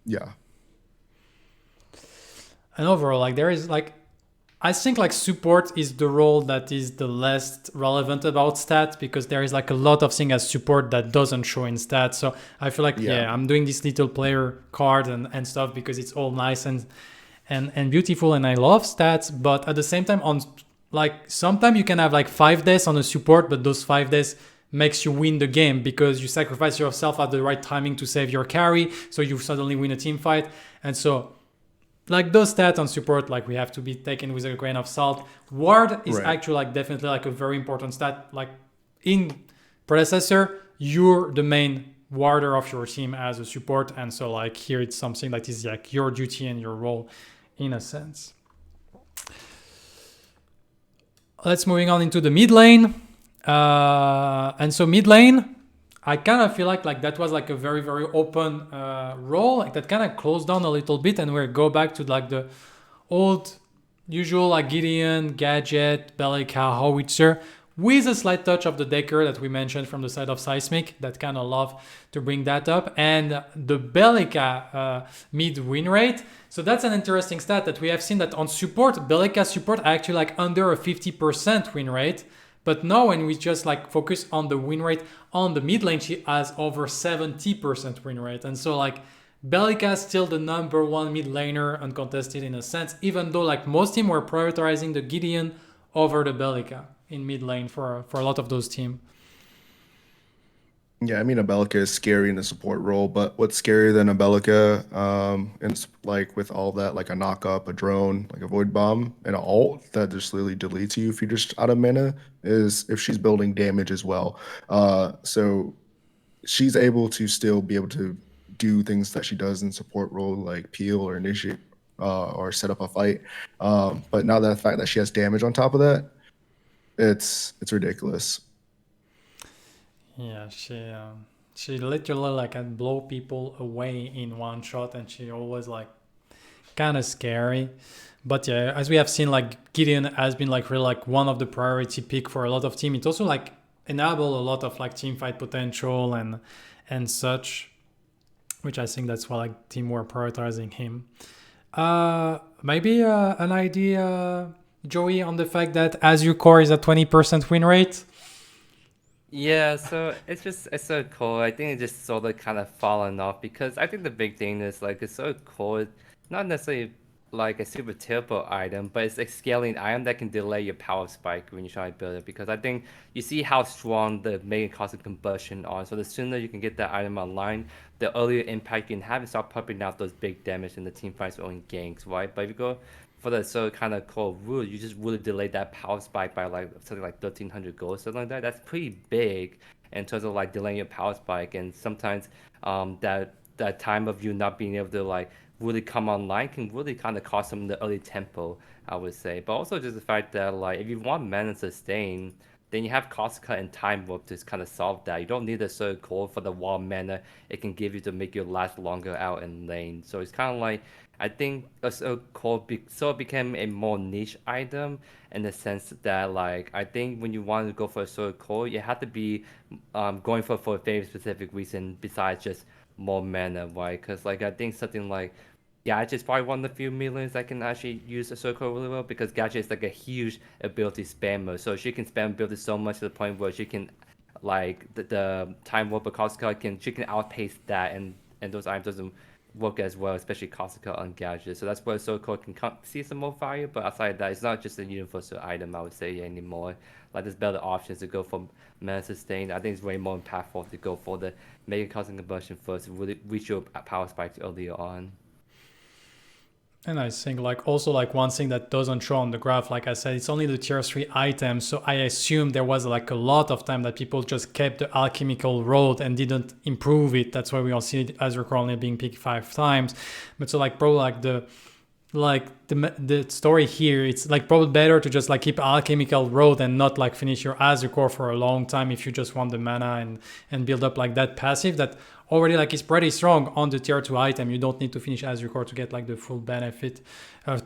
yeah. And overall, like there is like, I think like support is the role that is the least relevant about stats, because there is like a lot of things as support that doesn't show in stats. So I feel like, I'm doing this little player card and stuff because it's all nice and beautiful, and I love stats. But at the same time, on like sometimes you can have like 5 days on a support, but those 5 days makes you win the game because you sacrifice yourself at the right timing to save your carry. So you suddenly win a team fight. And so like those stats on support, like we have to be taken with a grain of salt. Ward is actually like definitely like a very important stat. Like in Predecessor, you're the main warder of your team as a support. And so like here it's something that is like your duty and your role in a sense. Let's moving on into the mid lane. And so mid lane, I kind of feel like that was like a very very open role, like that kind of closed down a little bit, and we go back to like the old usual like Gideon, Gadget, Bellica, Howitzer, with a slight touch of the Decker that we mentioned from the side of Seismic. That kind of love to bring that up, and the Bellica mid win rate. So that's an interesting stat that we have seen that on support, Bellica support actually like under a 50% win rate. But now when we just like focus on the win rate on the mid lane, she has over 70% win rate. And so like Bellica is still the number one mid laner uncontested in a sense, even though like most teams were prioritizing the Gideon over the Bellica in mid lane for a lot of those teams. Yeah, I mean, Abelica is scary in the support role, but what's scarier than Abelica, and like with all that, like a knock up, a drone, like a void bomb, and an ult that just literally deletes you if you're just out of mana, is if she's building damage as well. So she's able to still be able to do things that she does in support role, like peel or initiate, or set up a fight. But now that the fact that she has damage on top of that, it's ridiculous. Yeah, she literally like can blow people away in one shot, and she always like kind of scary. But yeah, as we have seen, like Gideon has been like really like one of the priority pick for a lot of team. It also like enable a lot of like team fight potential and such, which I think that's why like team were prioritizing him. Maybe an idea, Joey, on the fact that Azure Core is at 20% win rate. Yeah, so it's so cool. I think it just sort of kind of fallen off because I think the big thing is like it's so cool. It's not necessarily like a super terrible item, but it's a scaling item that can delay your power spike when you try to build it. Because I think you see how strong the mega cosmic combustion are. So the sooner you can get that item online, the earlier impact you can have and start pumping out those big damage in the team fights or in ganks, right? But if you go for the so kind of cool rule, you just really delay that power spike by like something like 1300 gold, something like that. That's pretty big in terms of like delaying your power spike, and sometimes that time of you not being able to like really come online can really kind of cost them the early tempo, I would say. But also just the fact that like if you want mana sustain, then you have cost cut and time warp to kind of solve that. You don't need a certain core for the wall mana it can give you to make you last longer out in lane. So it's kind of like I think a core so it became a more niche item in the sense that like I think when you want to go for a sword core, you have to be going for a very specific reason besides just more mana, right? Because like I think something like Gadget is probably one of the few millions that can actually use a circle really well because Gadget is like a huge ability spammer. So she can spam ability so much to the point where she can like the time warp or Costco can she can outpace that and those items doesn't work as well, especially Costco on Gadget. So that's where Circle can see some more value. But outside that, it's not just a universal item I would say anymore. Like there's better options to go for mana sustain. I think it's way more impactful to go for the mega cosmic combustion first, really reach your power spikes earlier on. And I think like also like one thing that doesn't show on the graph, like I said, it's only the tier 3 items. So I assume there was like a lot of time that people just kept the alchemical road and didn't improve it. That's why we all see it as only being picked 5 times. But so like probably the story here, it's like probably better to just like keep alchemical road and not like finish your Azure Core for a long time if you just want the mana and build up like that passive that already like is pretty strong on the tier 2 item. You don't need to finish Azure Core to get like the full benefit,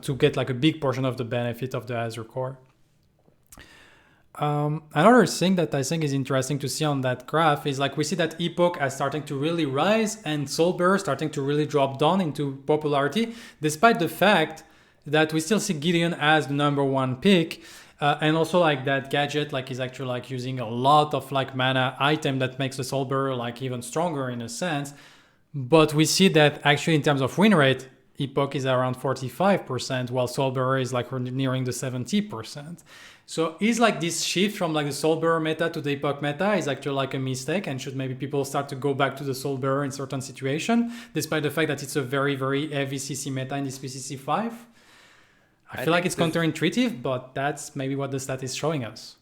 to get like a big portion of the benefit of the Azure Core. Another thing that I think is interesting to see on that graph is like we see that Epoch is starting to really rise and Soulbearer starting to really drop down into popularity, despite the fact that we still see Gideon as the number one pick. And also like that Gadget like is actually like using a lot of like mana item that makes the Soulbearer like even stronger in a sense. But we see that actually in terms of win rate, Epoch is around 45%, while Soulbearer is like nearing the 70%. So is like this shift from like the Soulbearer meta to the Epoch meta is actually like a mistake, and should maybe people start to go back to the Soulbearer in certain situation, despite the fact that it's a very, very heavy CC meta in this PCC 5? I feel like it's counterintuitive, but that's maybe what the stat is showing us.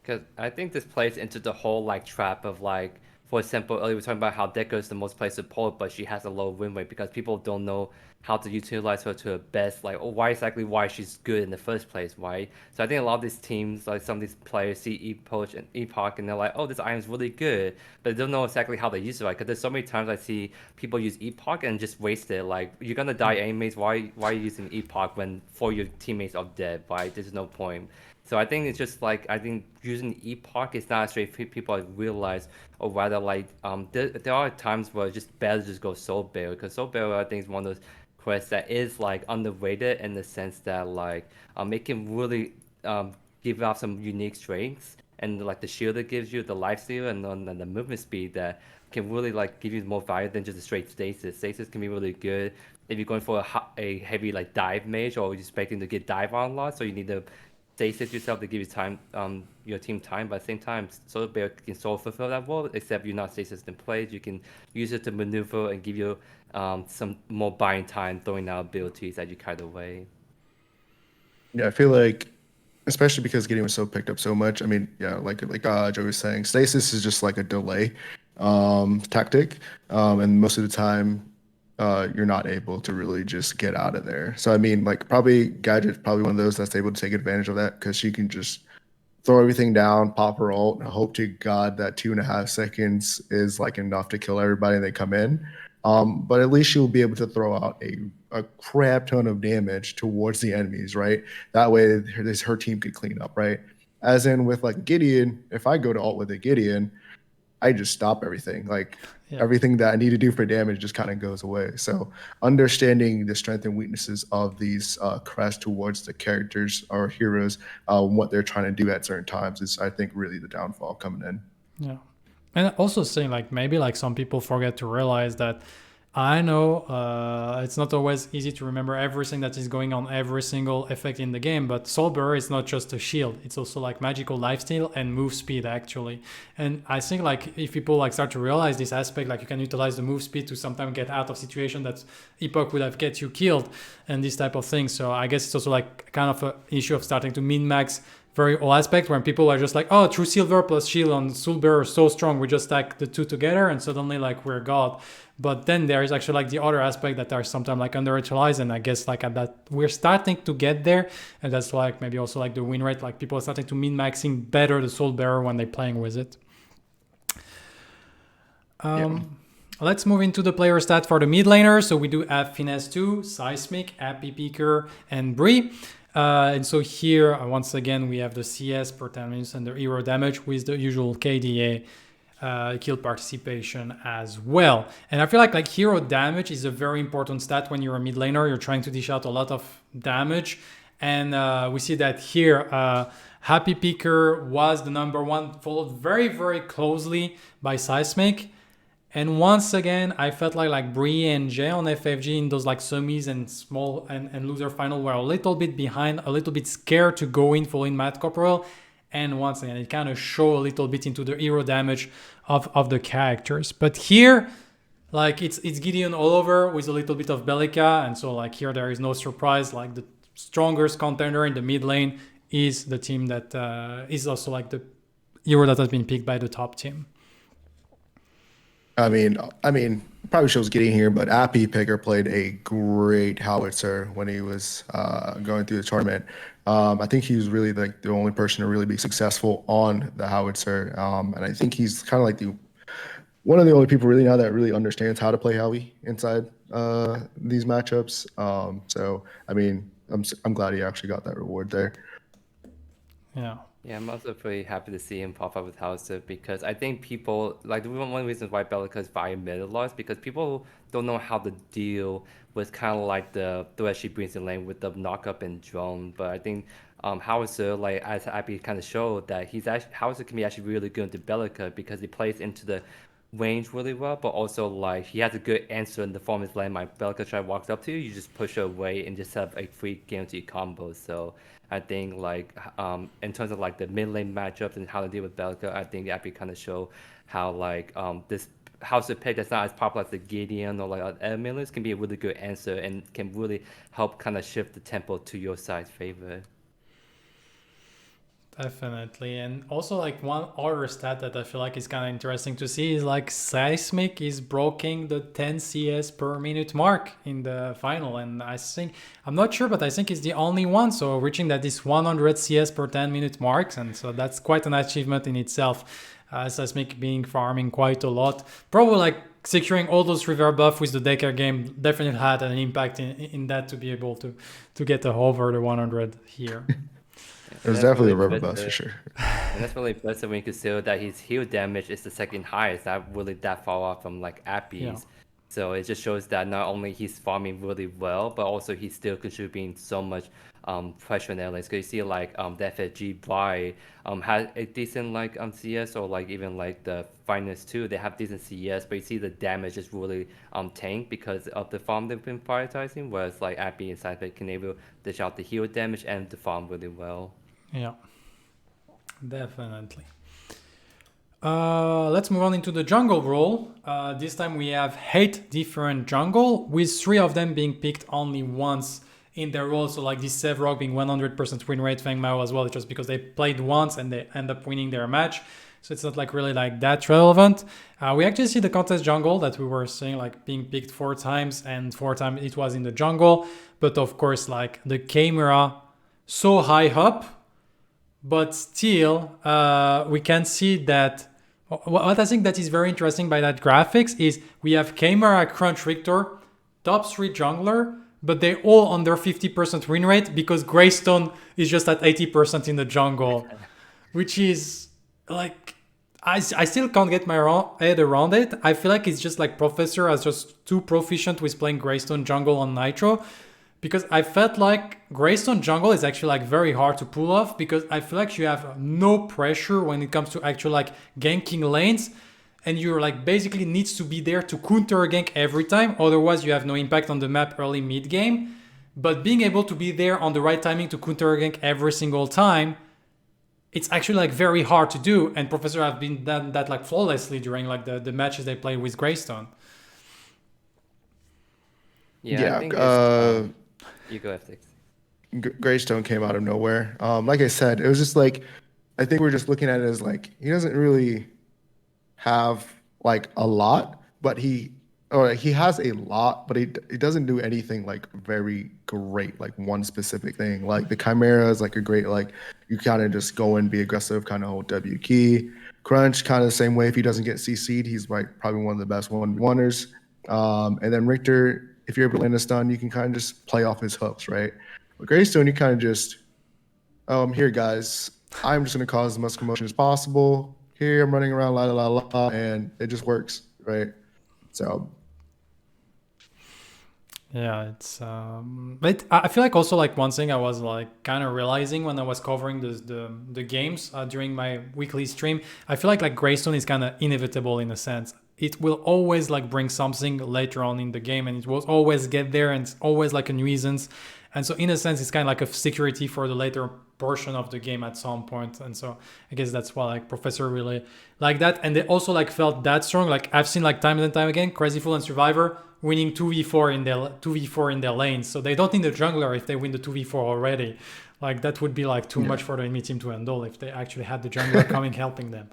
Because I think this plays into the whole like trap of like, for example, earlier we were talking about how Deco is the most played support, but she has a low win rate because people don't know how to utilize her to her best, like why she's good in the first place, right? So I think a lot of these teams, like some of these players, see Epoch, and they're like, oh, this item's really good, but they don't know exactly how to use it, right? Because there's so many times I see people use Epoch and just waste it. Like, you're gonna die anyways. Why are you using Epoch when 4 of your teammates are dead, right? There's no point. So I think it's just like, I think using Epoch is not as straight people realize, or rather like there are times where it's just better to just go Soul Bearer, because Soul Bearer I think is one of those quest that is like underrated in the sense that like it can really give off some unique strengths, and like the shield it gives you, the life steal, and then the movement speed that can really like give you more value than just a straight stasis. Stasis can be really good if you're going for a heavy like dive mage, or you're expecting to get dive on a lot, so you need to stasis yourself to give you time, your team time. But at the same time, Solar Bear can sort of fulfill that role, except you're not stasis in place. You can use it to maneuver and give you some more buying time, throwing out abilities that you kite away. Yeah, I feel like, especially because Gideon was so picked up so much. I mean, yeah, like Joe was saying, stasis is just like a delay tactic, and most of the time, you're not able to really just get out of there. So I mean, like probably Gadget's probably one of those that's able to take advantage of that because she can just throw everything down, pop her ult, and hope to God that 2.5 seconds is like enough to kill everybody and they come in. But at least she'll be able to throw out a crap ton of damage towards the enemies, right? That way her team could clean up, right? As in with like Gideon, if I go to ult with a Gideon, I just stop everything. Like everything that I need to do for damage just kind of goes away. So understanding the strength and weaknesses of these crests towards the characters or heroes, what they're trying to do at certain times is, I think, really the downfall coming in. Yeah. And also saying like maybe like some people forget to realize that I know it's not always easy to remember everything that is going on, every single effect in the game, but Soulbearer is not just a shield. It's also like magical lifesteal and move speed actually. And I think like if people like start to realize this aspect, like you can utilize the move speed to sometimes get out of situation that Epoch would have get you killed and this type of thing. So I guess it's also like kind of an issue of starting to min-max very old aspect when people are just like, oh, True Silver plus Shield on Soulbearer is so strong, we just stack the two together and suddenly like we're God. But then there is actually like the other aspect that are sometimes like underutilized, and I guess like at that we're starting to get there, and that's like maybe also like the win rate, like people are starting to min-maxing better the Soulbearer when they're playing with it. Let's move into the player stat for the mid laner. So we do have Finesse 2, Seismic, Happy Picker, and Bree. And so here, once again, we have the CS per 10 minutes and the hero damage with the usual KDA kill participation as well. And I feel like hero damage is a very important stat when you're a mid laner. You're trying to dish out a lot of damage. And we see that here, Happy Picker was the number one, followed very, very closely by Seismic. And once again, I felt like Bree and Jay on FFG in those like semis and small and loser final were a little bit behind, a little bit scared to go in full in Matt Corporal. And once again, it kind of show a little bit into the hero damage of the characters. But here, like it's Gideon all over with a little bit of Bellica. And so like here, there is no surprise. Like the strongest contender in the mid lane is the team that is also like the hero that has been picked by the top team. I mean, probably shows getting here, but Appy Picker played a great howitzer when he was going through the tournament. I think he was really like the only person to really be successful on the howitzer, and I think he's kind of like one of the only people really now that really understands how to play Howie inside these matchups. So I mean, I'm glad he actually got that reward there. Yeah. Yeah, I'm also pretty happy to see him pop up with Hauser, because I think people, like, one of the reasons why Bellica is very mid a lot is because people don't know how to deal with kind of like the threat she brings in lane with the knock-up and drone. But I think Hauser, like, as Abby kind of showed, that Hauser can be actually really good into Bellica because he plays into the range really well, but also like he has a good answer in the form of his landmine. Bellica try walks up to you, you just push her away and just have a free guaranteed combo. So I think like in terms of like the mid lane matchups and how to deal with Bellica, I think Abby kind of show how like this house of pick that's not as popular as the Gideon or like other millers can be a really good answer and can really help kind of shift the tempo to your side's favor. Definitely. And also like one other stat that I feel like is kind of interesting to see is like Seismic is breaking the 10 CS per minute mark in the final. And I think, I'm not sure, but I think it's the only one. So reaching that this 100 CS per 10-minute marks. And so that's quite an achievement in itself. Seismic being farming quite a lot. Probably like securing all those river buff with the Decker game definitely had an impact in that to be able to get over the 100 here. Yeah, It and was that's definitely really a rubber bus for impressive. sure. And that's really impressive when you consider that his heal damage is the second highest. Not really that far off from like Yeah. Appy's. So it just shows that not only he's farming really well, but also he's still contributing so much pressure in lanes. Because you see like the FFG Bri has a decent like CS, or like even like the Finest too. They have decent CS, but you see the damage is really tanked because of the farm they've been prioritizing. Whereas like Appy and Cypher can able to dish out the heal damage and the farm really well. Yeah. Definitely. Let's move on into the jungle role. This time we have 8 different jungle, with 3 of them being picked only once in their role. So like this Sevrog being 100% win rate, Feng Mao as well, just because they played once and they end up winning their match. So it's not like really like that relevant. We actually see the contest jungle that we were saying like being picked 4 times, and 4 times it was in the jungle. But of course like the camera so high up, but still we can see that what I think that is very interesting by that graphics is we have Camera, Crunch, Richter, top 3 jungler, but they all under 50% win rate because Greystone is just at 80% in the jungle, which is like I still can't get my head around it. I feel like it's just like Professor is just too proficient with playing Greystone jungle on Nitro, because I felt like Greystone jungle is actually like very hard to pull off, because I feel like you have no pressure when it comes to actually like ganking lanes, and you're like basically needs to be there to counter a gank every time, otherwise you have no impact on the map early mid game. But being able to be there on the right timing to counter a gank every single time, it's actually like very hard to do, and Professor have been done that like flawlessly during like the matches they play with Greystone. Yeah, I Yeah, think it's you go F6. Greystone came out of nowhere. Like I said, it was just like, I think we're just looking at it as like he doesn't really have like a lot, but he has a lot, but he doesn't do anything like very great, like one specific thing. Like the Chimera is like a great, like you kind of just go and be aggressive, kind of hold W key. Crunch kind of the same way. If he doesn't get CC'd, he's like probably one of the best one-oneers. And then Richter, if you're able to land a stun, you can kind of just play off his hooks, right? But Greystone, you kind of just, here guys, I'm just gonna cause as much commotion as possible. Here I'm running around, la la la la, and it just works, right? So Yeah, it's but I feel like also like one thing I was like kind of realizing when I was covering the games during my weekly stream, I feel like Greystone is kind of inevitable in a sense. It will always like bring something later on in the game, and it will always get there, and it's always like a nuisance. And so in a sense, it's kind of like a security for the later portion of the game at some point. And so I guess that's why like Professor really like that. And they also like felt that strong. Like I've seen like time and time again, Crazy Fool and Survivor winning 2v4 in their lanes. So they don't need a jungler if they win the 2v4 already. Like that would be like too much for the enemy team to handle if they actually had the jungler coming helping them.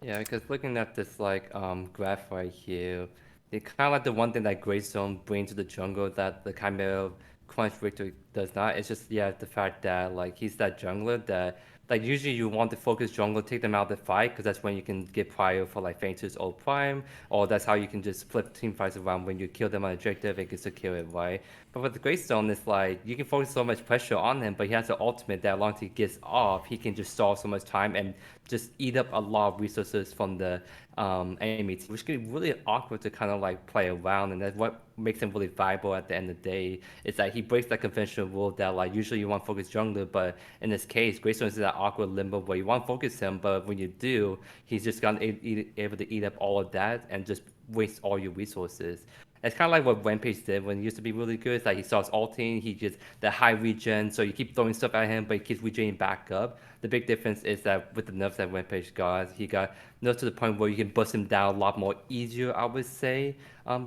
Yeah, because looking at this like graph right here, it kind of like the one thing that Greystone brings to the jungle that the Chimera Crunch Victory does not. It's just the fact that like he's that jungler that like usually you want to focus jungle, take them out of the fight because that's when you can get prior for like Fainter's old prime, or that's how you can just flip team fights around when you kill them on objective and can secure it, right? But with the Greystone, it's like you can focus so much pressure on him, but he has the ultimate that long as he gets off, he can just stall so much time and just eat up a lot of resources from the enemy team, which can be really awkward to kind of like play around, and that's what makes him really viable at the end of the day. Is that he breaks that conventional rule that like usually you want to focus jungler, but in this case, Greystone is that awkward limbo where you want to focus him, but when you do, he's just gonna able to eat up all of that and just waste all your resources. It's kind of like what Rampage did when he used to be really good. It's like he starts ulting, he gets the high regen, so you keep throwing stuff at him, but he keeps regenerating back up. The big difference is that with the nerfs that Rampage got, he got nerfed to the point where you can bust him down a lot more easier, I would say,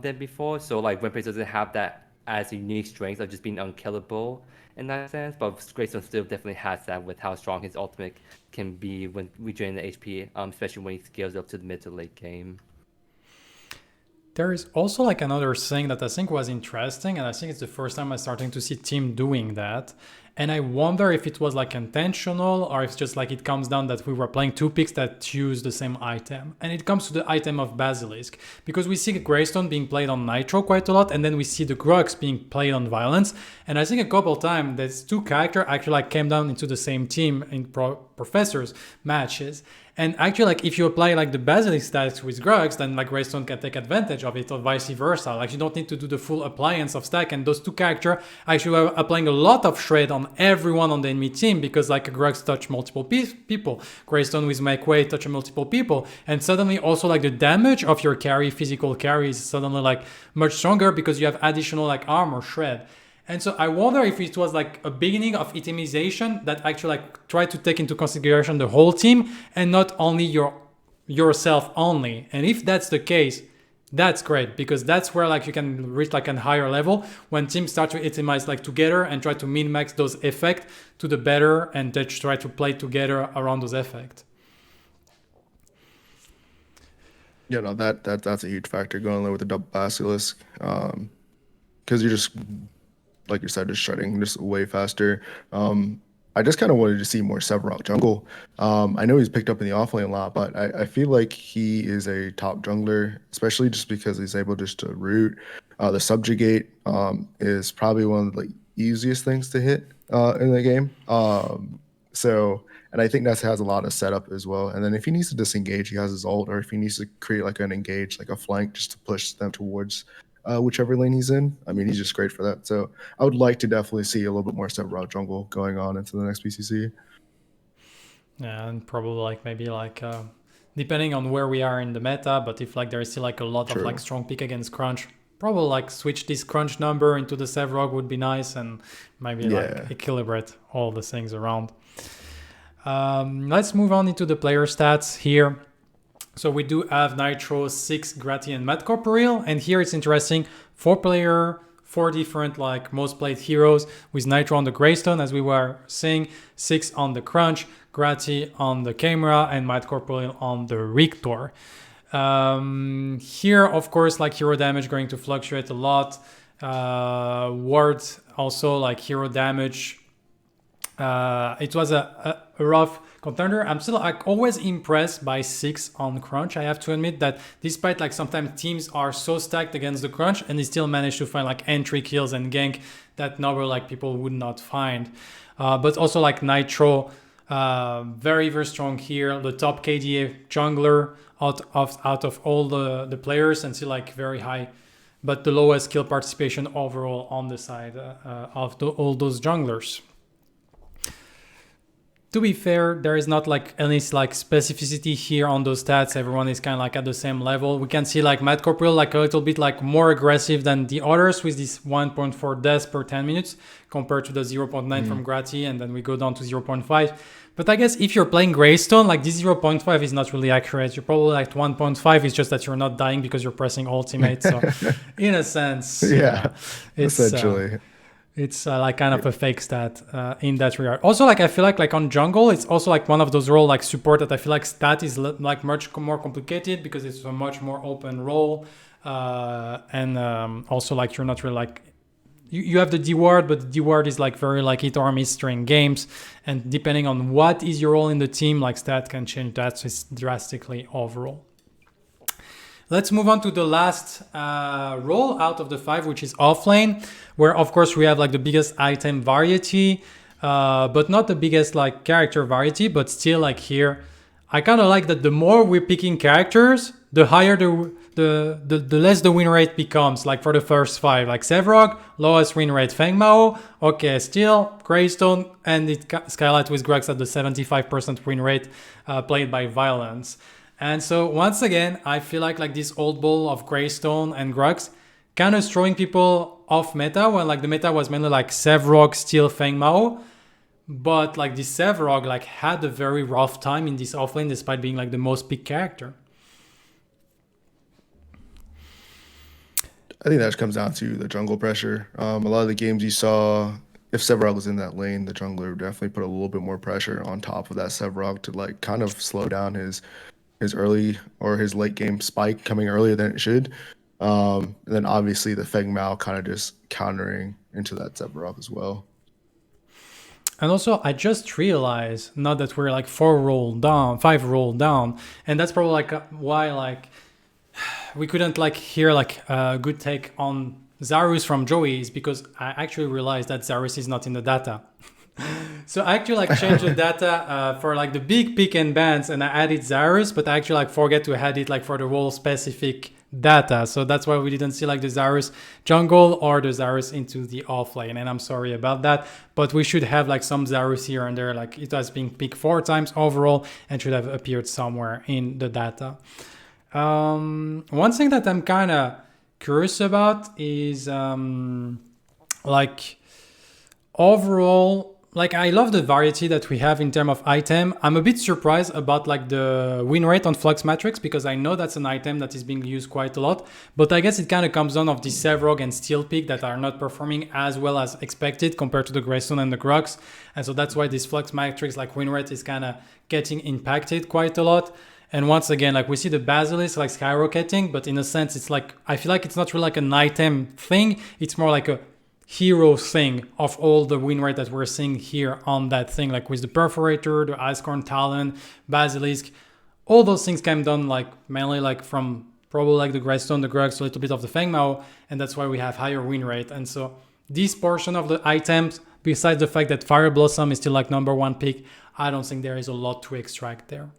than before. So like Rampage doesn't have that as a unique strength of just being unkillable in that sense. But Greystone still definitely has that with how strong his ultimate can be when we drain the HP, especially when he scales up to the mid to late game. There is also like another thing that I think was interesting, and I think it's the first time I'm starting to see team doing that. And I wonder if it was like intentional or if it's just like it comes down that we were playing two picks that use the same item. And it comes to the item of Basilisk, because we see Greystone being played on Nitro quite a lot, and then we see the Grux being played on Violence. And I think a couple times these two characters actually like came down into the same team in Professor's matches. And actually, like if you apply like the Basilisk stats with Grux, then like Greystone can take advantage of it, or vice versa. Like you don't need to do the full appliance of stack. And those two characters actually are applying a lot of shred on everyone on the enemy team, because like Grux touch multiple people, Greystone with Make Way touch multiple people, and suddenly also like the damage of your carry, physical carry, is suddenly like much stronger because you have additional like armor shred. And so I wonder if it was like a beginning of itemization that actually like tried to take into consideration the whole team and not only yourself only. And if that's the case, that's great, because that's where like you can reach like a higher level when teams start to itemize like together and try to min-max those effects to the better, and they try to play together around those effects. Yeah, no, that's a huge factor going there with the double Basilisk, because you're just, like you said, just shredding just way faster. I just kind of wanted to see more Sevarog jungle. I know he's picked up in the offlane a lot, but I feel like he is a top jungler, especially just because he's able just to root. The subjugate is probably one of the easiest things to hit in the game. And I think that has a lot of setup as well. And then if he needs to disengage, he has his ult, or if he needs to create like an engage, like a flank, just to push them towards whichever lane he's in. I mean, he's just great for that. So I would like to definitely see a little bit more Sevarog jungle going on into the next PCC. Yeah, and probably like maybe like depending on where we are in the meta, but if like there is still like a lot of like strong pick against Crunch, probably like switch this Crunch number into the Sevarog would be nice, and maybe like equilibrate all the things around. Let's move on into the player stats here. So we do have Nitro, 6, Grati, and Mad Corporeal. And here it's interesting, 4 player, 4 different like most played heroes, with Nitro on the Greystone, as we were saying, 6 on the Crunch, Grati on the Camera, and Mad Corporeal on the Rictor. Here, of course, like hero damage going to fluctuate a lot. Ward also like hero damage. It was a rough contender. I'm still like always impressed by 6 on Crunch. I have to admit that despite like sometimes teams are so stacked against the Crunch, and they still manage to find like entry kills and gank that number like people would not find. But also like Nitro, very, very strong here. The top KDA jungler out of all the players, and still like very high, but the lowest skill participation overall on the side of all those junglers. To be fair, there is not like any like specificity here on those stats. Everyone is kind of like at the same level. We can see like Mad Corporeal like a little bit like more aggressive than the others with this 1.4 deaths per 10 minutes compared to the 0.9 from Grati, and then we go down to 0.5. But I guess if you're playing Greystone, like this 0.5 is not really accurate. You're probably like 1.5 is just that you're not dying because you're pressing ultimate. So in a sense, it's essentially. It's like kind of a fake stat in that regard. Also, like I feel like on jungle, it's also like one of those role like support that I feel like stat is like much more complicated because it's a much more open role, and also like you're not really like you have the D word, but the D word is like very like hit or miss during games, and depending on what is your role in the team, like stat can change that so it's drastically overall. Let's move on to the last role out of the 5, which is offlane, where of course we have like the biggest item variety, but not the biggest like character variety, but still like here, I kind of like that the more we're picking characters, the higher the less the win rate becomes, like for the first 5, like Sevarog, lowest win rate, Feng Mao, okay, still Greystone, and it Skylight with Grux at the 75% win rate played by Violence. And so once again, I feel like this old ball of Greystone and Grux kind of throwing people off meta when like the meta was mainly like Sevarog, Steel, Feng Mao. But like this Sevarog like had a very rough time in this offlane despite being like the most picked character. I think that just comes down to the jungle pressure. A lot of the games you saw, if Sevarog was in that lane, the jungler would definitely put a little bit more pressure on top of that Sevarog to like kind of slow down his early or his late game spike coming earlier than it should. And then obviously the Feng Mao kind of just countering into that Sevarog as well. And also, I just realized now that we're like 5 roll down, and that's probably like why like we couldn't like hear like a good take on Zarus from Joey is because I actually realized that Zarus is not in the data. So I actually like changed the data for like the big pick and bans, and I added Zarus, but I actually like forget to add it like for the role specific data. So that's why we didn't see like the Zarus jungle or the Zarus into the off lane, and I'm sorry about that, but we should have like some Zarus here and there. Like it has been picked 4 times overall and should have appeared somewhere in the data. One thing that I'm kind of curious about is like overall, like I love the variety that we have in terms of item. I'm a bit surprised about like the win rate on Flux Matrix because I know that's an item that is being used quite a lot, but I guess it kind of comes down of the Sevrog and Steel Peak that are not performing as well as expected compared to the Greystone and the Grux, and so that's why this Flux Matrix like win rate is kind of getting impacted quite a lot. And once again, like we see the Basilisk like skyrocketing, but in a sense, it's like, I feel like it's not really like an item thing. It's more like a hero thing of all the win rate that we're seeing here on that thing, like with the Perforator, the Icecorn Talon, Basilisk, all those things came down like mainly like from probably like the Greystone, the Grux, a little bit of the Feng Mao, and that's why we have higher win rate. And so this portion of the items, besides the fact that Fire Blossom is still like #1 pick, I don't think there is a lot to extract there.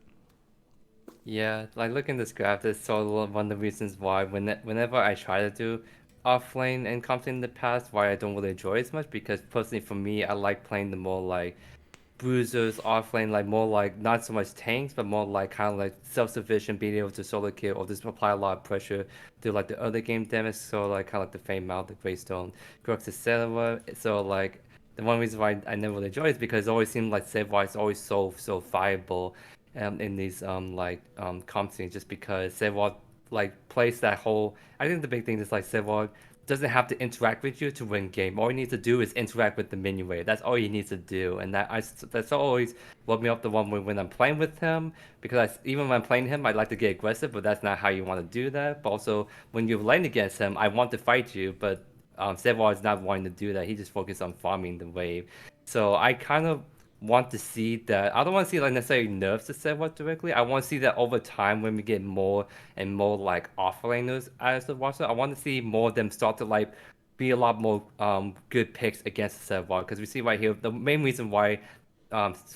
Yeah, like looking at this graph, that's sort of one of the reasons why whenever I try to do offlane and something in the past, why I don't really enjoy it as much, because personally for me, I like playing the more like bruisers offlane, like more like not so much tanks, but more like kind of like self-sufficient, being able to solo kill or just apply a lot of pressure to like the other game damage. So like kind of like the Fame Mount, the Greystone, Grux, etc. So like the one reason why I never really enjoy it is because it always seemed like save-wise is always so viable in these comp scenes, just because Sevod like plays that whole. I think the big thing is like Sevod doesn't have to interact with you to win game. All you need to do is interact with the minion wave. That's all you need to do, and that's always what me up the one when I'm playing with him. Because even when I'm playing him, I like to get aggressive, but that's not how you want to do that. But also when you're lane against him, I want to fight you, but Sevod is not wanting to do that. He just focuses on farming the wave. So I kind of want to see that. I don't want to see like necessarily nerfs to Sevod directly. I want to see that over time when we get more and more like offlaners as the roster. I want to see more of them start to like be a lot more good picks against Sevod, because we see right here the main reason why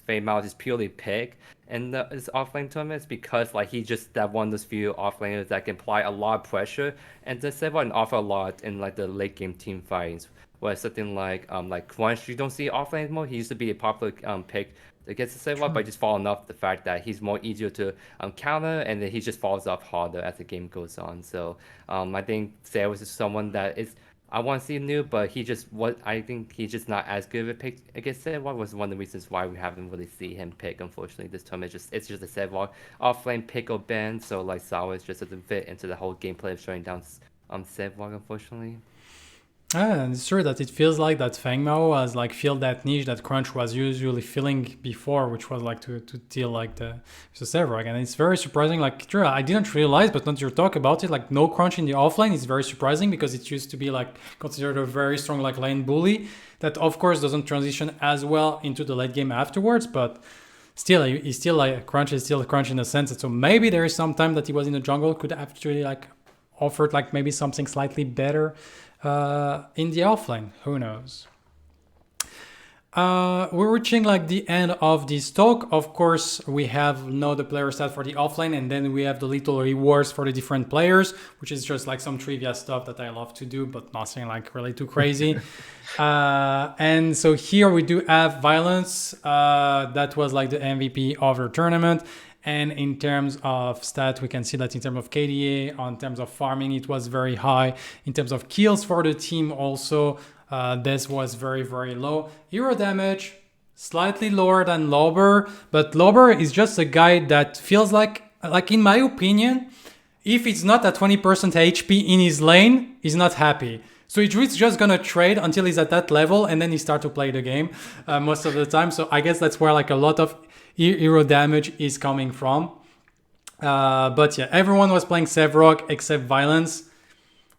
Fei Mao is purely pick in this offlane tournament is because like he's just that one of those few offlaners that can apply a lot of pressure and to Sevod and offer a lot in like the late game team fights. Whereas something like Crunch, you don't see offlane anymore. He used to be a popular pick against the Sevod, but just falling off the fact that he's more easier to counter, and then he just falls off harder as the game goes on. So I think Sevod is someone that is I want to see new, but I think he's just not as good of a pick against Sevod. Was one of the reasons why we haven't really seen him pick. Unfortunately, this tournament it's just a Sevod offlane pick or ban. So like Sour just doesn't fit into the whole gameplay of shutting down Sevod, unfortunately. And it's true that it feels like that Feng Mao has like filled that niche that Crunch was usually filling before, which was like to deal like the Sevrog. And it's very surprising. Like, true, I didn't realize, but not your talk about it, like no Crunch in the offlane is very surprising because it used to be like considered a very strong like lane bully that of course doesn't transition as well into the late game afterwards, but still he's still like Crunch is still Crunch in a sense. And so maybe there is some time that he was in the jungle could actually like offered like maybe something slightly better in the offlane. Who knows? We're reaching like the end of this talk. Of course, we have now the player stat for the offlane, and then we have the little rewards for the different players, which is just like some trivia stuff that I love to do, but nothing like really too crazy. And so here we do have Violence. That was like the MVP of the tournament. And in terms of stat, we can see that in terms of KDA, in terms of farming, it was very high. In terms of kills for the team also, this was very, very low. Hero damage, slightly lower than Lober, but Lober is just a guy that feels like in my opinion, if it's not at 20% HP in his lane, he's not happy. So he's just gonna trade until he's at that level, and then he start to play the game most of the time. So I guess that's where like a lot of hero damage is coming from. But yeah, everyone was playing Sevrog except Violence.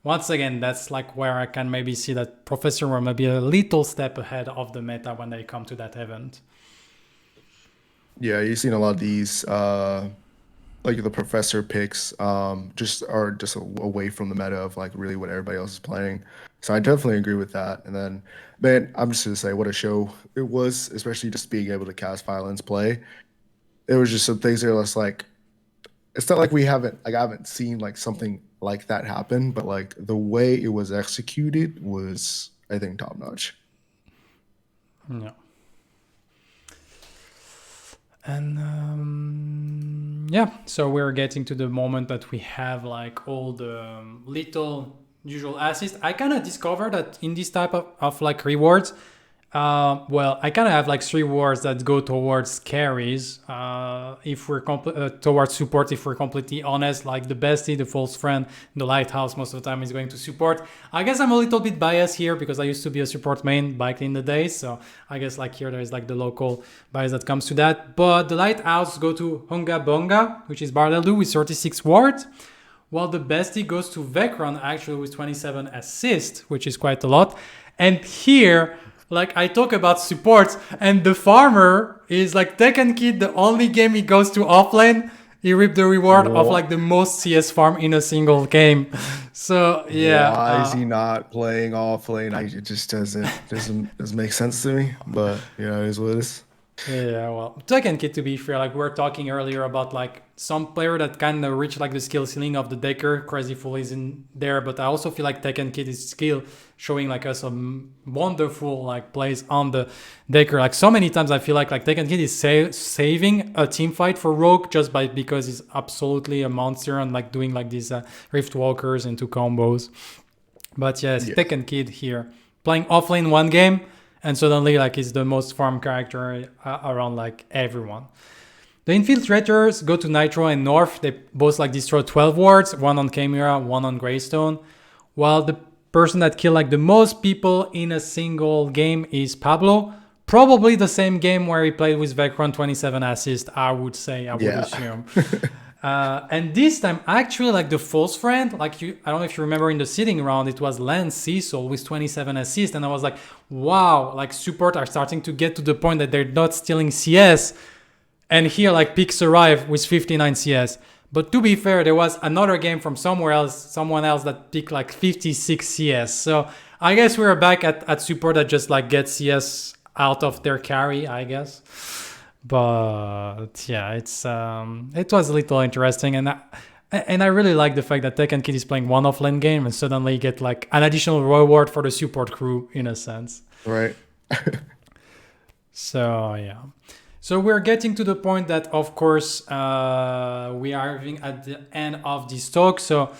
Once again, that's like where I can maybe see that Professor were maybe a little step ahead of the meta when they come to that event. Yeah, you've seen a lot of these, like the Professor picks, just are just away from the meta of like really what everybody else is playing. So I definitely agree with that. And then, man, I'm just gonna say what a show it was, especially just being able to cast Violence play. There was just some things that were just like, it's not like I haven't seen like something like that happen, but like the way it was executed was, I think, top notch. Yeah. And yeah, so we're getting to the moment that we have like all the little usual assists. I kind of discovered that in this type of like rewards, well, I kind of have like 3 rewards that go towards carries. If we're towards support, if we're completely honest, like the bestie, the false friend, the lighthouse most of the time is going to support. I guess I'm a little bit biased here because I used to be a support main back in the day. So I guess like here there is like the local bias that comes to that. But the lighthouse go to Hunga Bonga, which is Bardeldu with 36 ward. While the bestie goes to Vecron actually with 27 assists, which is quite a lot. And here, like I talk about supports, and the farmer is like Tekken Kid, the only game he goes to offlane, he reaped the reward of like the most CS farm in a single game. So yeah. Why is he not playing off lane? It just doesn't make sense to me. But you know, it is what it is. Yeah, well, Tekken Kid, to be fair, like we were talking earlier about like some player that kind of reach like the skill ceiling of the Decker. Crazy Fool is in there, but I also feel like Tekken Kid is skill showing like us some wonderful like plays on the Decker. Like so many times I feel like Tekken Kid is saving a team fight for Rogue just because he's absolutely a monster and like doing like these Rift Walkers into combos. But yes, Tekken Kid here playing offlane one game. And suddenly, like, he's the most farm character around, like, everyone. The Infiltrators go to Nitro and North. They both, like, destroy 12 wards. One on Chimera, one on Greystone. While the person that killed, like, the most people in a single game is Pablo. Probably the same game where he played with Vecron, 27 assists, I would say, I would assume. And this time, actually, like the false friend, like I don't know if you remember in the seeding round, it was Lance Cecil with 27 assists. And I was like, wow, like support are starting to get to the point that they're not stealing CS. And here, like picks arrive with 59 CS. But to be fair, there was another game from someone else that picked like 56 CS. So I guess we're back at support that just like gets CS out of their carry, I guess. But yeah, it was a little interesting, and I really like the fact that Tekken Kid is playing one offlane game and suddenly get like an additional reward for the support crew in a sense. Right. So yeah, so we're getting to the point that of course we are having at the end of this talk. So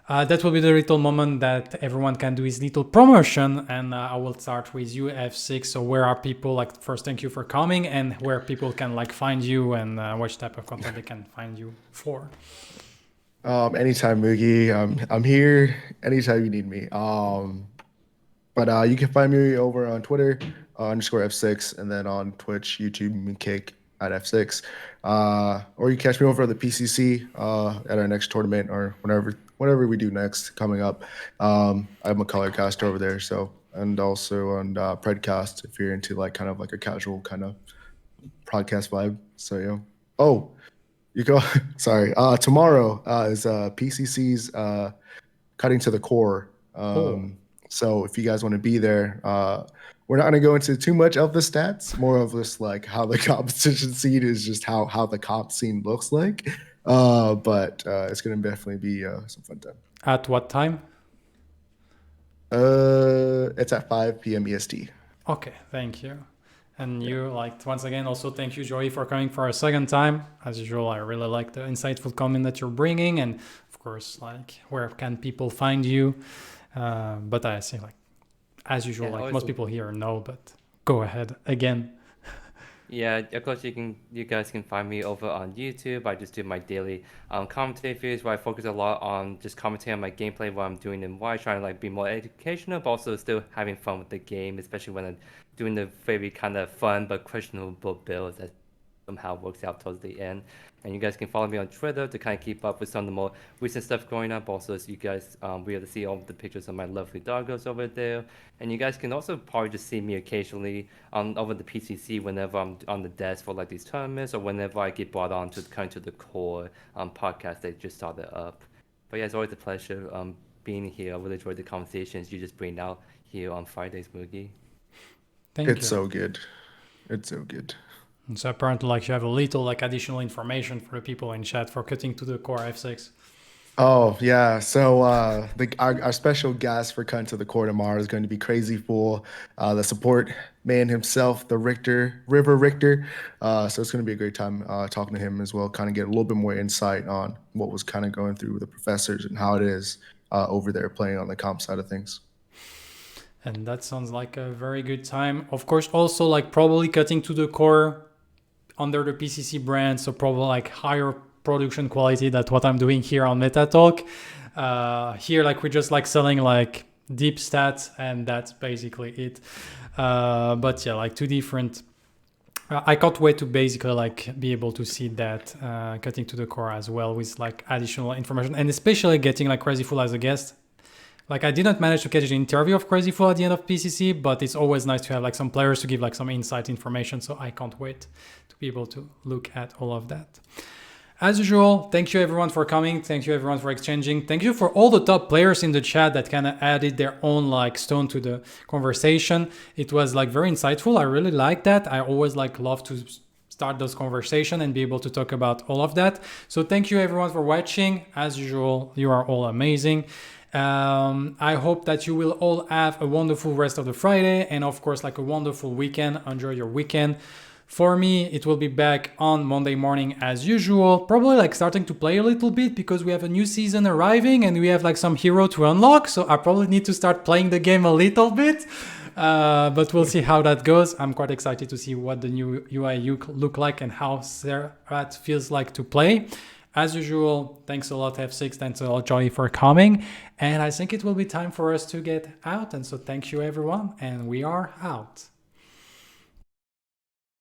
that will be the little moment that everyone can do his little promotion, and I will start with you, Efsixx. So where are people, like, first thank you for coming, and where people can like find you and which type of content they can find you for. Anytime, Mugi. I'm here anytime you need me. But you can find me over on Twitter _ Efsixx, and then on Twitch, YouTube, and Kick at Efsixx. Or you catch me over at the PCC at our next tournament or whatever we do next coming up. I'm a color caster over there, so, and also on Predecessor if you're into like kind of like a casual kind of podcast vibe. So yeah. Oh, you go. Sorry. Tomorrow is PCC's Cutting to the Core. So if you guys want to be there, we're not going to go into too much of the stats, more of just like how the competition scene is, just how the comp scene looks like. But it's going to definitely be some fun time. At what time? It's at 5 p.m. EST. Okay, thank you. And you, like, once again, also thank you, Joey, for coming for a second time. As usual, I really like the insightful comment that you're bringing. And of course, like, where can people find you? But I say, like, as usual, like most people here know, but go ahead again. Yeah, of course you guys can find me over on YouTube. I just do my daily commentary videos where I focus a lot on just commenting on my gameplay, what I'm doing and why, trying to like be more educational, but also still having fun with the game, especially when I'm doing the very kind of fun but questionable builds that somehow works out towards the end. And you guys can follow me on Twitter to kind of keep up with some of the more recent stuff going up. Also, so you guys be able to see all the pictures of my lovely doggos over there. And you guys can also probably just see me occasionally over the PCC whenever I'm on the desk for like these tournaments or whenever I get brought on to kind of to the core podcast they just started up. But yeah, it's always a pleasure being here. I really enjoyed the conversations you just bring out here on Fridays, Mugi. Thank you. It's so good. It's so good. And so apparently, like, you have a little like additional information for the people in chat for cutting to the core Efsixx. Oh yeah, so our special guest for Cut to the Core tomorrow is going to be Crazy Fool, the support man himself, the River Richter. So it's going to be a great time talking to him as well, kind of get a little bit more insight on what was kind of going through with the professors and how it is over there playing on the comp side of things. And that sounds like a very good time. Of course, also like probably cutting to the core under the PCC brand, so probably like higher production quality than what I'm doing here on Meta Talk. Here, like we're just like selling like deep stats, and that's basically it. But yeah, like two different. I can't wait to basically like be able to see that cutting to the core as well with like additional information, and especially getting like Crazy Fool as a guest. Like I didn't manage to catch an interview of Crazy Fool at the end of PCC, but it's always nice to have like some players to give like some insight information. So I can't wait to be able to look at all of that. As usual, thank you everyone for coming. Thank you everyone for exchanging. Thank you for all the top players in the chat that kind of added their own like stone to the conversation. It was like very insightful. I really like that. I always like love to start those conversations and be able to talk about all of that. So thank you everyone for watching. As usual, you are all amazing. I hope that you will all have a wonderful rest of the Friday and of course like a wonderful weekend. Enjoy your weekend. For me, it will be back on Monday morning as usual, probably like starting to play a little bit because we have a new season arriving and we have like some hero to unlock. So I probably need to start playing the game a little bit, but we'll see how that goes. I'm quite excited to see what the new UI look like and how Seraph feels like to play. As usual, thanks a lot Efsixx, thanks a lot Joey for coming. And I think it will be time for us to get out. And so thank you everyone, and we are out.